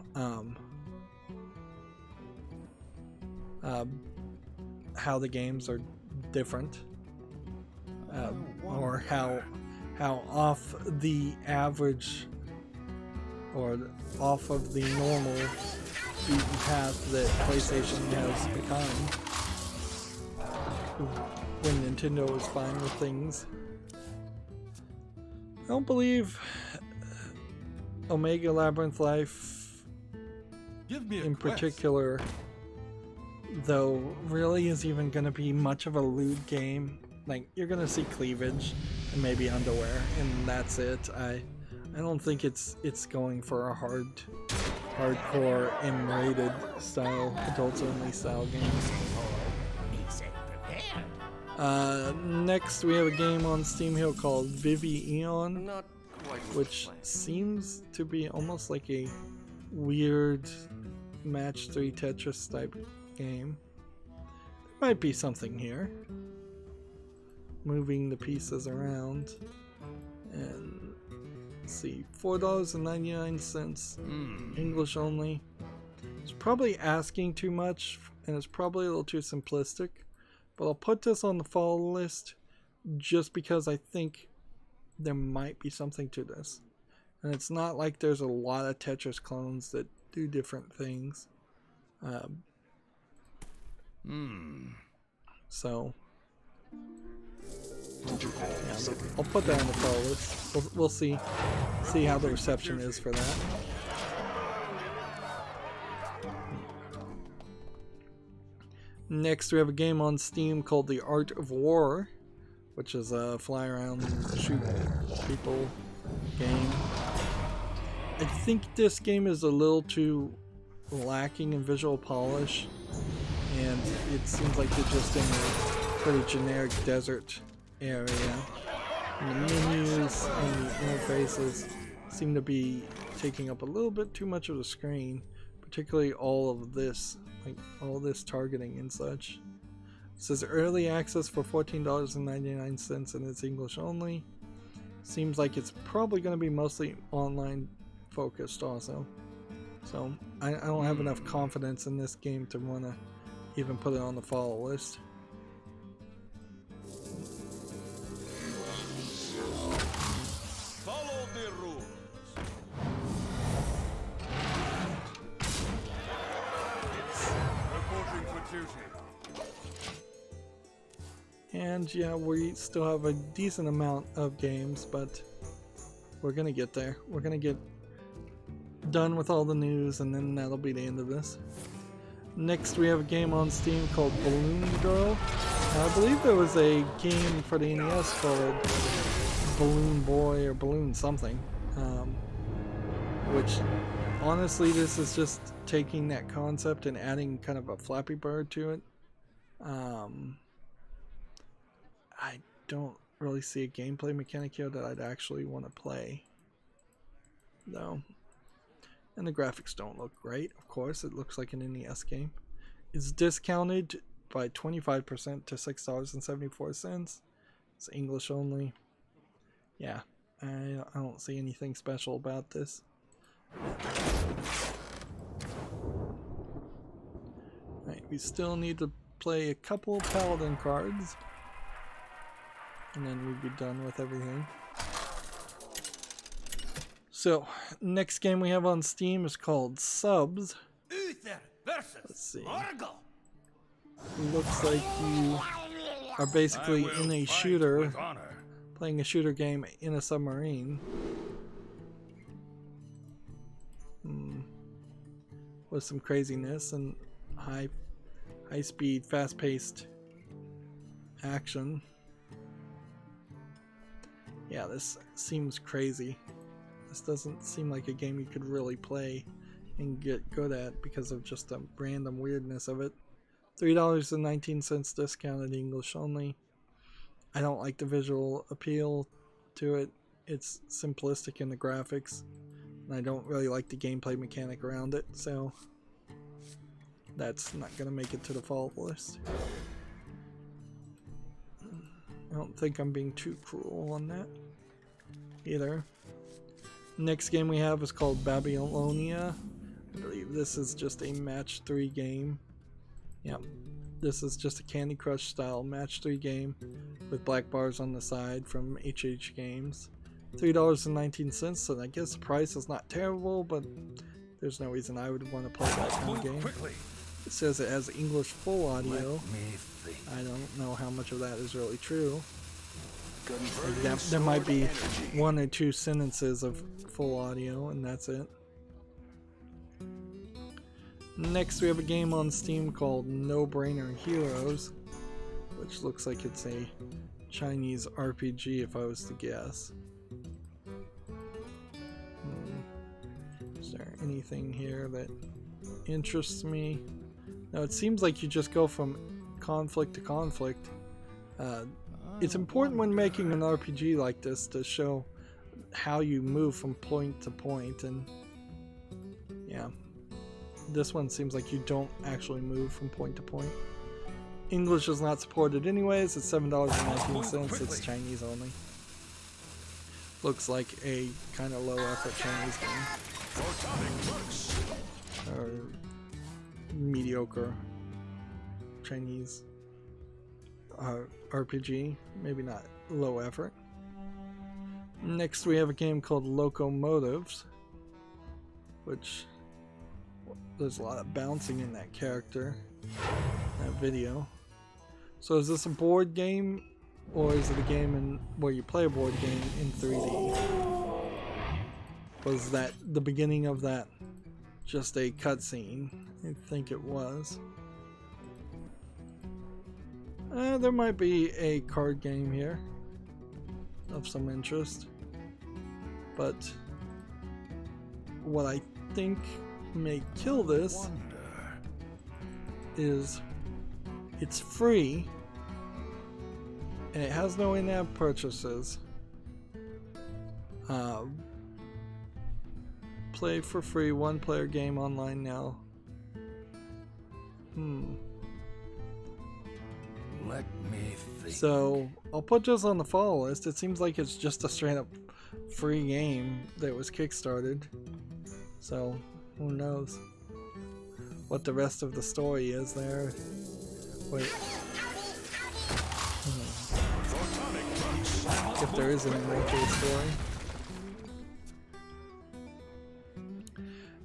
the games are different, or how off the average or off of the normal beaten path that PlayStation has become when Nintendo was fine with things. I don't believe Omega Labyrinth Life Give me a in quest. particular, though, really is even going to be much of a lewd game. Like, you're going to see cleavage and maybe underwear, and that's it. I don't think it's going for a hardcore M-rated style, adults only style game. Next we have a game on Steam here called Vivi Eon, Not quite which seems to be almost like a weird match 3 Tetris type game. There might be something here. Moving the pieces around. And let's see, $4.99, English only. It's probably asking too much, and it's probably a little too simplistic. But I'll put this on the follow list just because I think there might be something to this. And it's not like there's a lot of Tetris clones that do different things. So, yeah, I'll put that on the follow list. We'll see how the reception is for that. Next, we have a game on Steam called The Art of War, which is a fly around, shoot people game. I think this game is a little too lacking in visual polish, and it seems like they're just in a pretty generic desert area. And the menus and the interfaces seem to be taking up a little bit too much of the screen, particularly all of this. Like all this targeting and such. It says early access for $14.99 and it's English only. Seems like it's probably going to be mostly online focused also. So I don't have enough confidence in this game to want to even put it on the follow list. Follow the rules. Reporting for duty. And yeah, we still have a decent amount of games, but we're gonna get there. We're gonna get done with all the news, and then that'll be the end of this. Next, we have a game on Steam called Balloon Girl. And I believe there was a game for the NES called Balloon Boy or Balloon something, which honestly, this is just taking that concept and adding kind of a Flappy Bird to it. I don't really see a gameplay mechanic here that I'd actually want to play, though. And the graphics don't look great, of course. It looks like an NES game. It's discounted by 25% to $6.74. It's English only. Yeah, I don't see anything special about this. Right, we still need to play a couple of Paladin cards, and then we'd be done with everything. So, next game we have on Steam is called Subs. Uther versus Let's see. Orgo. Looks like you are basically I will in a fight shooter, with honor. playing a shooter game in a submarine. With some craziness and high speed, fast paced action. Yeah, this seems crazy. This doesn't seem like a game you could really play and get good at because of just the random weirdness of it. $3.19 discounted English only. I don't like the visual appeal to it. It's simplistic in the graphics, and I don't really like the gameplay mechanic around it, so that's not gonna make it to the fall list. I don't think I'm being too cruel on that either. Next game we have is called Babylonia. I believe this is just a match 3 game. Yep, this is just a Candy Crush style match 3 game with black bars on the side from HH Games. $3.19, so I guess the price is not terrible, but there's no reason I would want to play that kind of game. It says it has English full audio. I don't know how much of that is really true. Like there might be 1 or 2 sentences of full audio, and that's it. Next, we have a game on Steam called No Brainer Heroes, which looks like it's a Chinese RPG if I was to guess. Is there anything here that interests me? No, it seems like you just go from conflict to conflict. It's important when making an RPG like this to show how you move from point to point, and yeah, this one seems like you don't actually move from point to point. English is not supported anyways. It's $7.19. It's Chinese only. Looks like a kind of low effort Chinese game. Or mediocre Chinese RPG. Maybe not low effort. Next we have a game called Locomotives, which there's a lot of bouncing in that character, that video. So is this a board game, or is it a game in where you play a board game in 3D? Was that the beginning of that just a cutscene? I think it was. There might be a card game here of some interest, but what I think may kill this is it's free and it has no in-app purchases. Play for free, 1-player game online now. Let me think. So I'll put this on the follow list. It seems like it's just a straight up free game that was kickstarted. So who knows what the rest of the story is there. Wait. If there is any more to the story.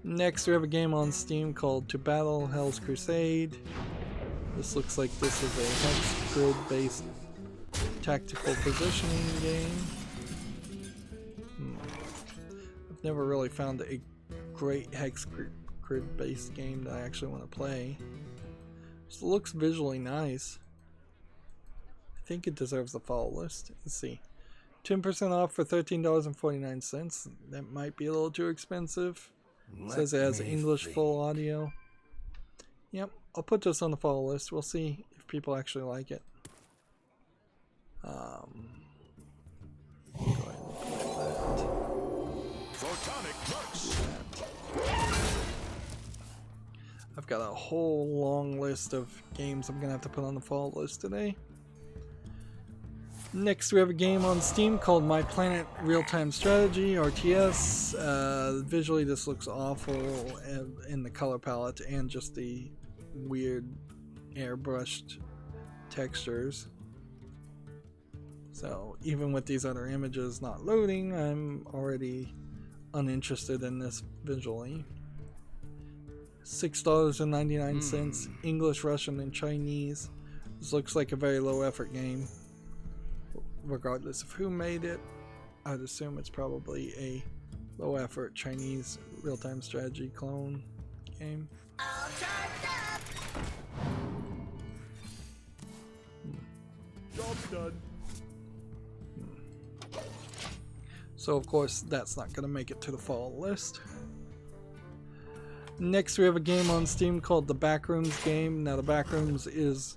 Next we have a game on Steam called To Battle Hell's Crusade. This looks like this is a hex grid based tactical positioning game. I've never really found a great hex grid based game that I actually want to play. It looks visually nice. I think it deserves the follow list. Let's see. 10% off for $13.49. That might be a little too expensive. It says it has English full audio. Yep, I'll put this on the follow list. We'll see if people actually like it. Go ahead and play that. I've got a whole long list of games I'm gonna have to put on the follow list today. Next we have a game on Steam called My Planet Real-Time Strategy, RTS. Visually this looks awful in the color palette and just the weird airbrushed textures. So even with these other images not loading, I'm already uninterested in this visually. $6.99, English, Russian, and Chinese. This looks like a very low effort game. Regardless of who made it, I'd assume it's probably a low effort Chinese real-time strategy clone game. Job done. So of course that's not going to make it to the fall list. Next we have a game on Steam called The Backrooms game. Now the Backrooms is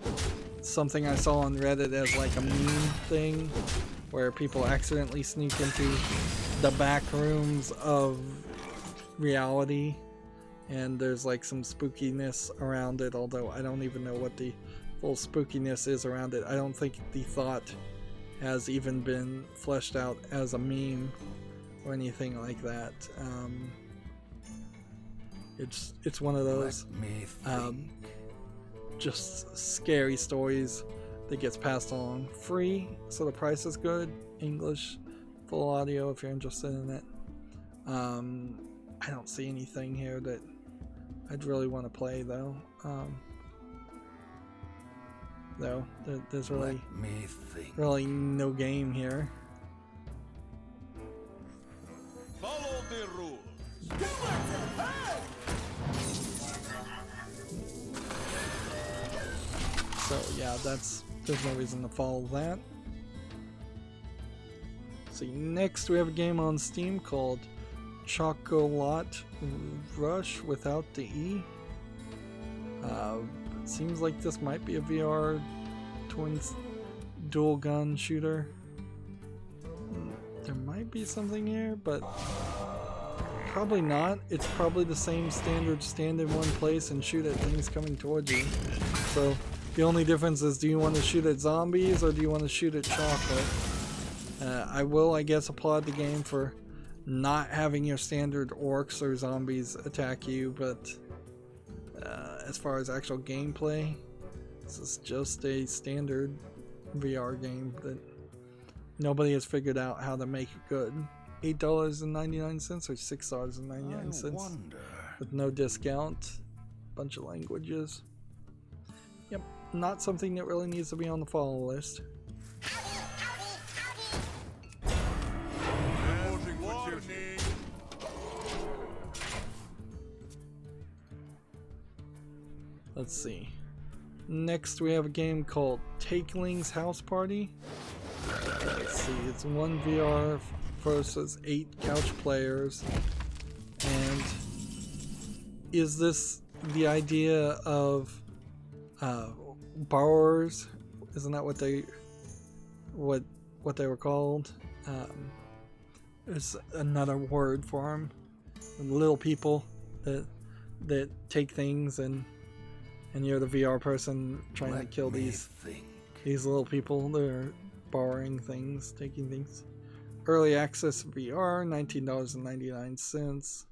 something I saw on Reddit as like a meme thing where people accidentally sneak into the back rooms of reality and there's like some spookiness around it, although I don't even know what the full spookiness is around it. I don't think the thought has even been fleshed out as a meme or anything like that. It's one of those just scary stories that gets passed along free, so the price is good. English, full audio if you're interested in it. I don't see anything here that I'd really want to play though. There's really no game here. Follow the rules. So yeah, there's no reason to follow that. See, next we have a game on Steam called Chocolat Rush without the E. It seems like this might be a VR twins dual gun shooter. There might be something here, but probably not. It's probably the same standard stand in one place and shoot at things coming towards you. So the only difference is, do you want to shoot at zombies or do you want to shoot at chocolate? I will, I guess, applaud the game for not having your standard orcs or zombies attack you, but as far as actual gameplay, this is just a standard VR game that nobody has figured out how to make it good. $8.99 or $6.99 with no discount. Bunch of languages. Yep, not something that really needs to be on the follow list. Let's see. Next we have a game called Takeling's House Party. Let's see, it's 1 VR versus 8 couch players. And is this the idea of borrowers? Isn't that what they were called? There's another word for them. Little people that take things and you're the VR person trying to kill these little people that are borrowing things, taking things. Early access VR, $19.99.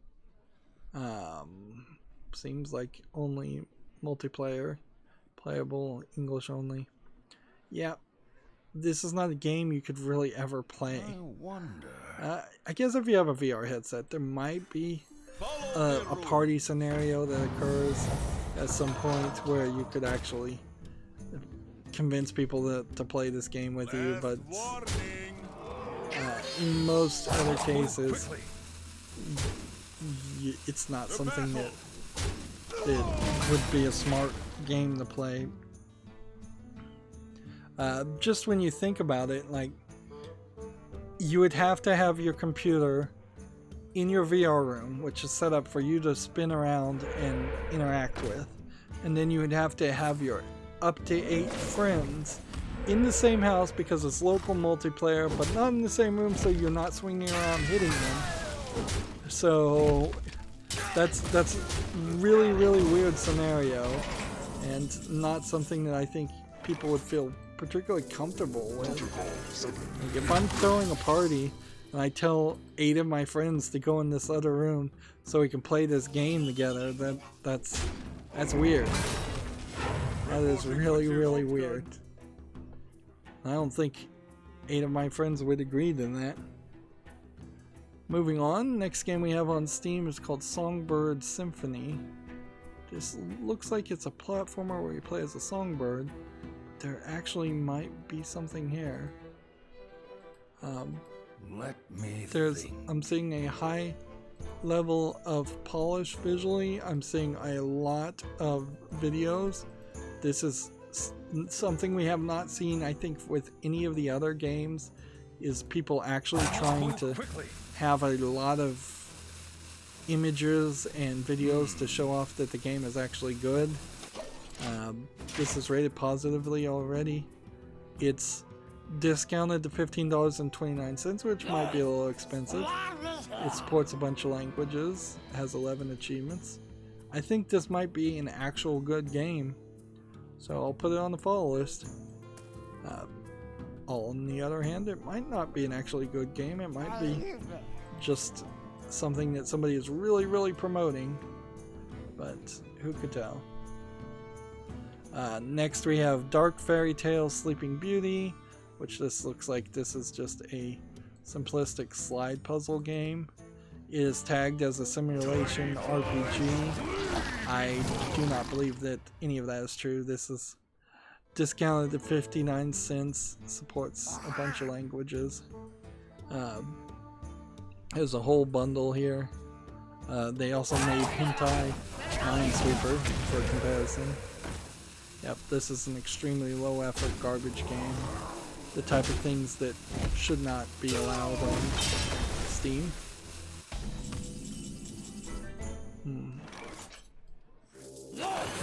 Seems like only multiplayer, playable, English only. Yeah, this is not a game you could really ever play. I wonder. I guess if you have a VR headset, there might be a party scenario that occurs at some point where you could actually convince people to play this game with you, but in most other cases it's not something that would be a smart game to play. Just when you think about it, like, you would have to have your computer in your VR room, which is set up for you to spin around and interact with, and then you would have to have your up to 8 friends in the same house because it's local multiplayer, but not in the same room, so you're not swinging around hitting them. So that's really weird scenario, and not something that I think people would feel particularly comfortable with. Like, if I'm throwing a party and I tell 8 of my friends to go in this other room so we can play this game together, that's weird. That is really weird. I don't think 8 of my friends would agree to that. Moving on, next game we have on Steam is called Songbird Symphony. This looks like it's a platformer where you play as a songbird. There actually might be something here. I'm seeing a high level of polish visually. I'm seeing a lot of videos. This is something we have not seen, I think, with any of the other games, is people actually trying to have a lot of images and videos to show off that the game is actually good. This is rated positively already. It's discounted to $15.29, which might be a little expensive. It supports a bunch of languages, has 11 achievements. I think this might be an actual good game, so I'll put it on the follow list. On the other hand, it might not be an actually good game. It might be just something that somebody is really, really promoting, but who could tell? Next we have Dark Fairy Tale Sleeping Beauty, which this looks like this is just a simplistic slide puzzle game. It is tagged as a simulation RPG. I do not believe that any of that is true. This is discounted to 59 cents, supports a bunch of languages. There's a whole bundle here. They also made Hentai Minesweeper for comparison. Yep, this is an extremely low effort garbage game. The type of things that should not be allowed on Steam. In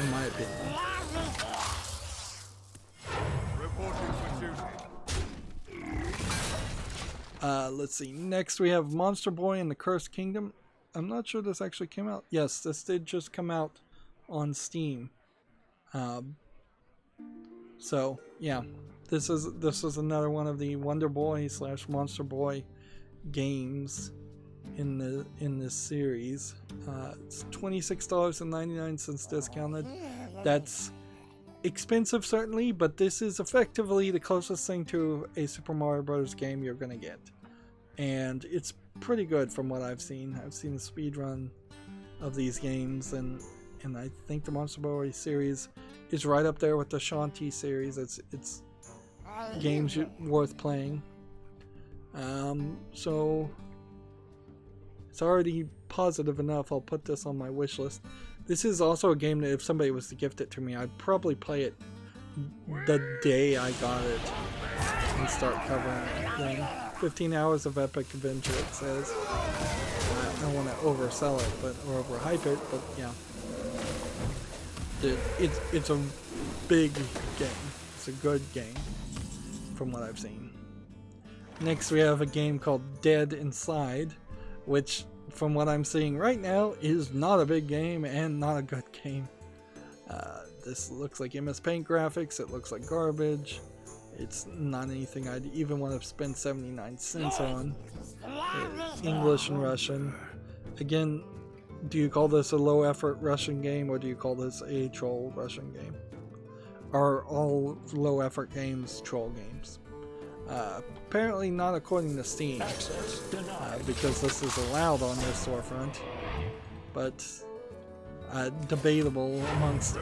my opinion. Reporting for duty. Let's see. Next we have Monster Boy and the Cursed Kingdom. I'm not sure this actually came out. Yes, this did just come out on Steam. So yeah, this is another one of the Wonder Boy / Monster Boy games in this series. It's $26.99 discounted. That's expensive certainly, but this is effectively the closest thing to a Super Mario Bros. Game you're gonna get, and it's pretty good from what I've seen. I've seen the speedrun of these games, and I think the Monster Boy series is right up there with the Shantae series. It's games worth playing. So it's already positive enough. I'll put this on my wish list. This is also a game that if somebody was to gift it to me, I'd probably play it the day I got it and start covering it. Then 15 hours of epic adventure, it says. I don't want to oversell it, or overhype it, but yeah. It's a big game. It's a good game from what I've seen. Next we have a game called Dead Inside, which from what I'm seeing right now is not a big game and not a good game. This looks like MS Paint graphics. It looks like garbage. It's not anything I'd even want to spend 79 cents on. English and Russian. Again, do you call this a low effort Russian game, or do you call this a troll Russian game? Are all low effort games troll games? Apparently not according to Steam, because this is allowed on their storefront, but debatable amongst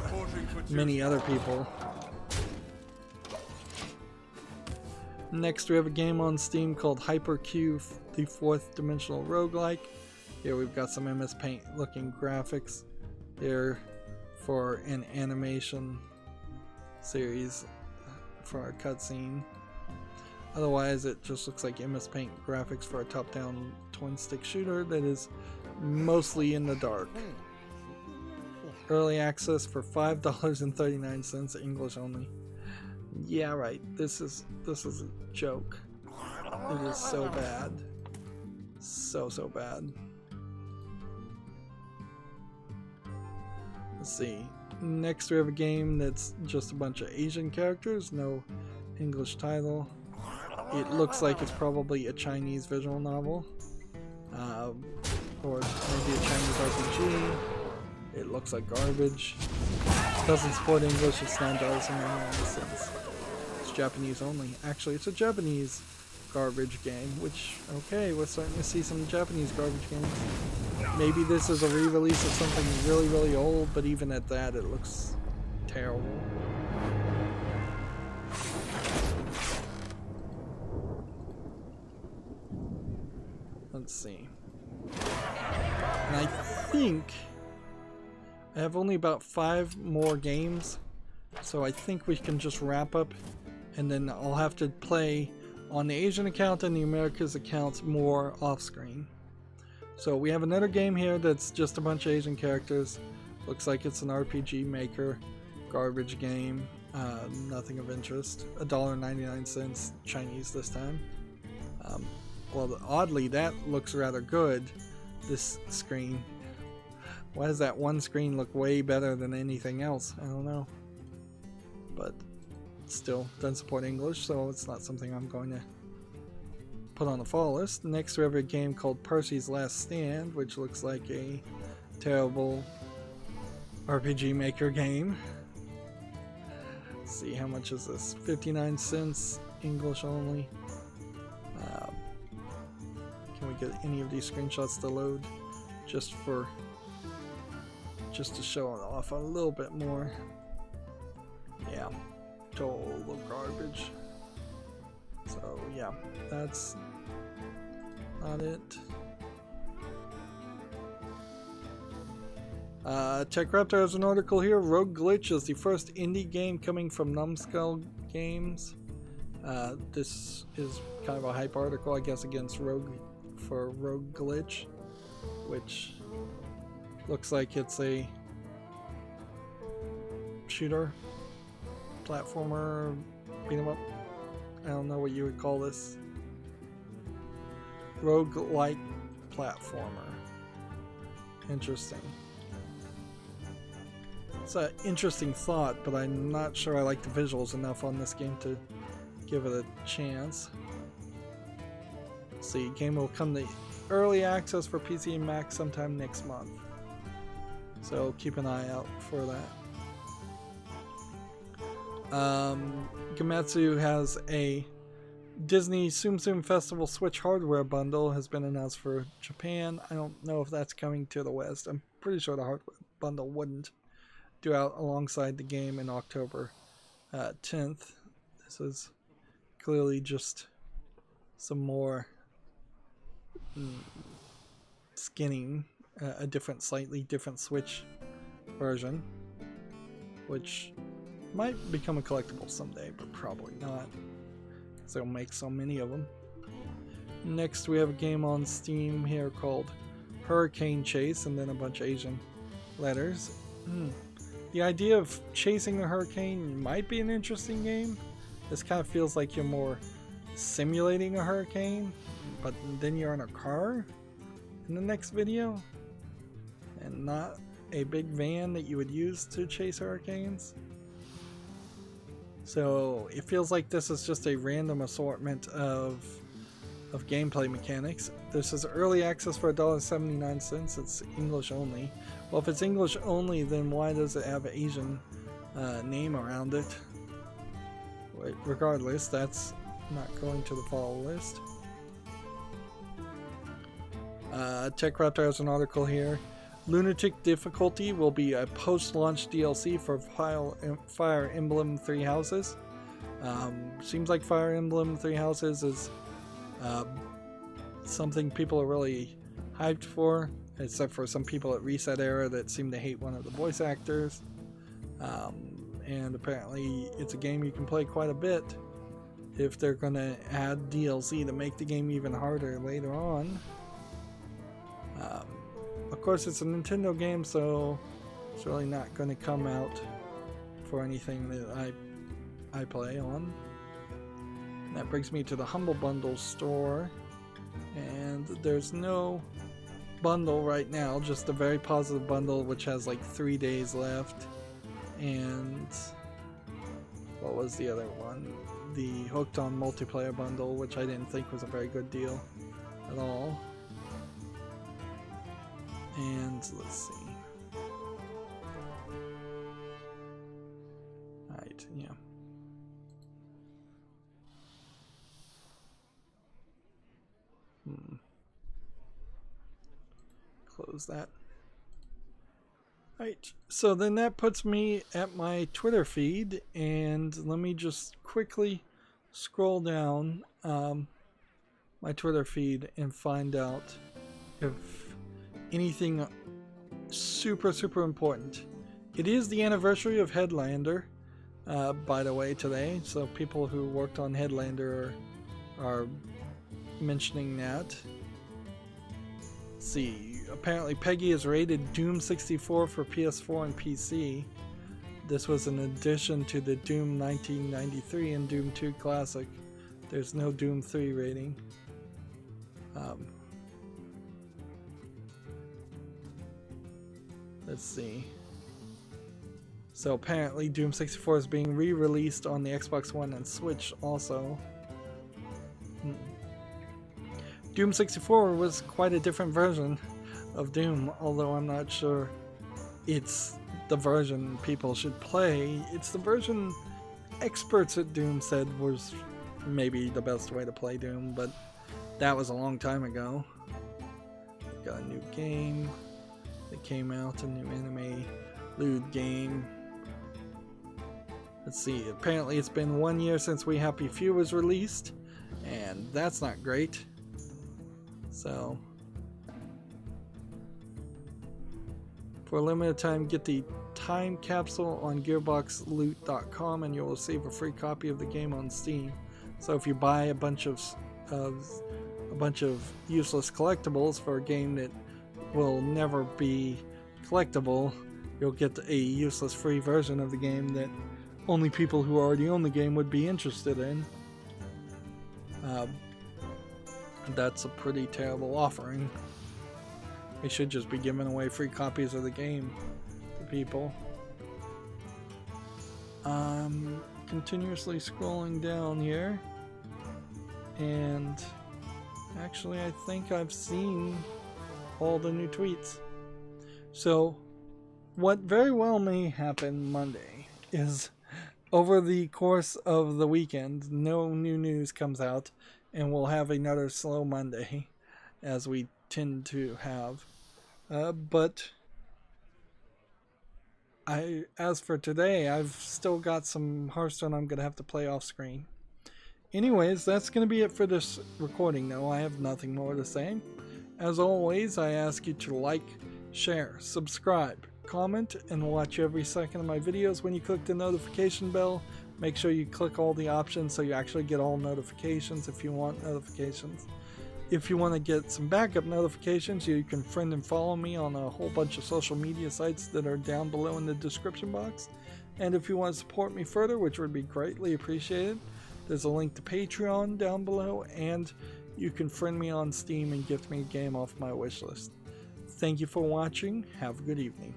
many other people. Next we have a game on Steam called HyperQ, the 4th dimensional roguelike. Here we've got some MS Paint looking graphics here for an animation series for a cutscene. Otherwise it just looks like MS Paint graphics for a top-down twin-stick shooter that is mostly in the dark. Early access for $5.39, English only. Yeah, right. This is a joke. It is so bad. So bad. Let's see. Next we have a game that's just a bunch of Asian characters, no English title. It looks like it's probably a Chinese visual novel, or maybe a Chinese RPG. It looks like garbage. Doesn't support English. It's $9.99. It's Japanese only. Actually, it's a Japanese garbage game, which, okay, we're starting to see some Japanese garbage games. Maybe this is a re-release of something really, really old, but even at that, it looks terrible. Let's see. And I think I have only about 5 more games, so I think we can just wrap up, and then I'll have to play on the Asian account and the Americas account more off-screen. So we have another game here that's just a bunch of Asian characters. Looks like it's an RPG Maker garbage game. Nothing of interest. $1.99, Chinese this time. Well, oddly, that looks rather good. This screen. Why does that one screen look way better than anything else? I don't know. But still doesn't support English, so it's not something I'm going to put on the fall list. Next we have a game called Percy's Last Stand, which looks like a terrible RPG Maker game. Let's see, how much is this? 59 cents, English only. Can we get any of these screenshots to load just to show it off a little bit more? Yeah, total garbage. So yeah, that's not it. TechRaptor has an article here. Rogue Glitch is the first indie game coming from Numbskull Games. This is kind of a hype article, I guess, against Rogue Glitch, which looks like it's a shooter, platformer, beat 'em up. I don't know what you would call this. Rogue-like platformer. Interesting. It's an interesting thought, but I'm not sure I like the visuals enough on this game to give it a chance. Let's see, game will come to early access for PC and Mac sometime next month. So keep an eye out for that. Gametsu has a Disney Tsum Tsum Festival Switch hardware bundle has been announced for Japan. I don't know if that's coming to the West. I'm pretty sure the hardware bundle wouldn't. Due out alongside the game in October 10th. This is clearly just some more skinning, a slightly different Switch version, which might become a collectible someday, but probably not, because they'll make so many of them. Next we have a game on Steam here called Hurricane Chase, and then a bunch of Asian letters. The idea of chasing a hurricane might be an interesting game. This kind of feels like you're more simulating a hurricane, but then you're in a car in the next video, and not a big van that you would use to chase hurricanes. So it feels like this is just a random assortment of gameplay mechanics. This is early access for $1.79. It's English only. Well, if it's English only, then why does it have an Asian name around it? Regardless, that's not going to the follow list. TechRaptor has an article here. Lunatic Difficulty will be a post-launch DLC for Fire Emblem Three Houses. Seems like Fire Emblem Three Houses is something people are really hyped for, except for some people at Reset Era that seem to hate one of the voice actors. And apparently it's a game you can play quite a bit if they're going to add DLC to make the game even harder later on. Of course, it's a Nintendo game, so it's really not going to come out for anything that I play on. And that brings me to the Humble Bundle store, and there's no bundle right now, just a very positive bundle which has like 3 days left. And what was the other one? The Hooked on Multiplayer bundle, which I didn't think was a very good deal at all. And let's see. Alright, yeah. Close that. Alright, so then that puts me at my Twitter feed, and let me just quickly scroll down my Twitter feed and find out if anything super important. It is the anniversary of Headlander, by the way, today, so people who worked on Headlander are mentioning that. Let's see, apparently Peggy has rated Doom 64 for PS4 and PC. This was an addition to the Doom 1993 and Doom 2 Classic. There's no Doom 3 rating. Let's see. So apparently Doom 64 is being re-released on the Xbox One and Switch also. Doom 64 was quite a different version of Doom, although I'm not sure it's the version people should play. It's the version experts at Doom said was maybe the best way to play Doom, but that was a long time ago. Got a new game that came out, a new anime lewd game. Let's see, apparently it's been 1 year since We Happy Few was released, and that's not great. So, for a limited time, get the time capsule on gearboxloot.com and you'll receive a free copy of the game on Steam. So if you buy a bunch of useless collectibles for a game that will never be collectible, you'll get a useless free version of the game that only people who already own the game would be interested in. That's a pretty terrible offering. We should just be giving away free copies of the game to people. Continuously scrolling down here, and actually I think I've seen all the new tweets. So what very well may happen Monday is, over the course of the weekend, no new news comes out, and we'll have another slow Monday, as we tend to have. But as for today, I've still got some Hearthstone I'm going to have to play off screen. Anyways, that's going to be it for this recording, though. I have nothing more to say. As always, I ask you to like, share, subscribe, comment, and watch every second of my videos. When you click the notification bell, make sure you click all the options so you actually get all notifications if you want notifications. If you want to get some backup notifications, you can friend and follow me on a whole bunch of social media sites that are down below in the description box. And if you want to support me further, which would be greatly appreciated, there's a link to Patreon down below, and you can friend me on Steam and gift me a game off my wishlist. Thank you for watching. Have a good evening.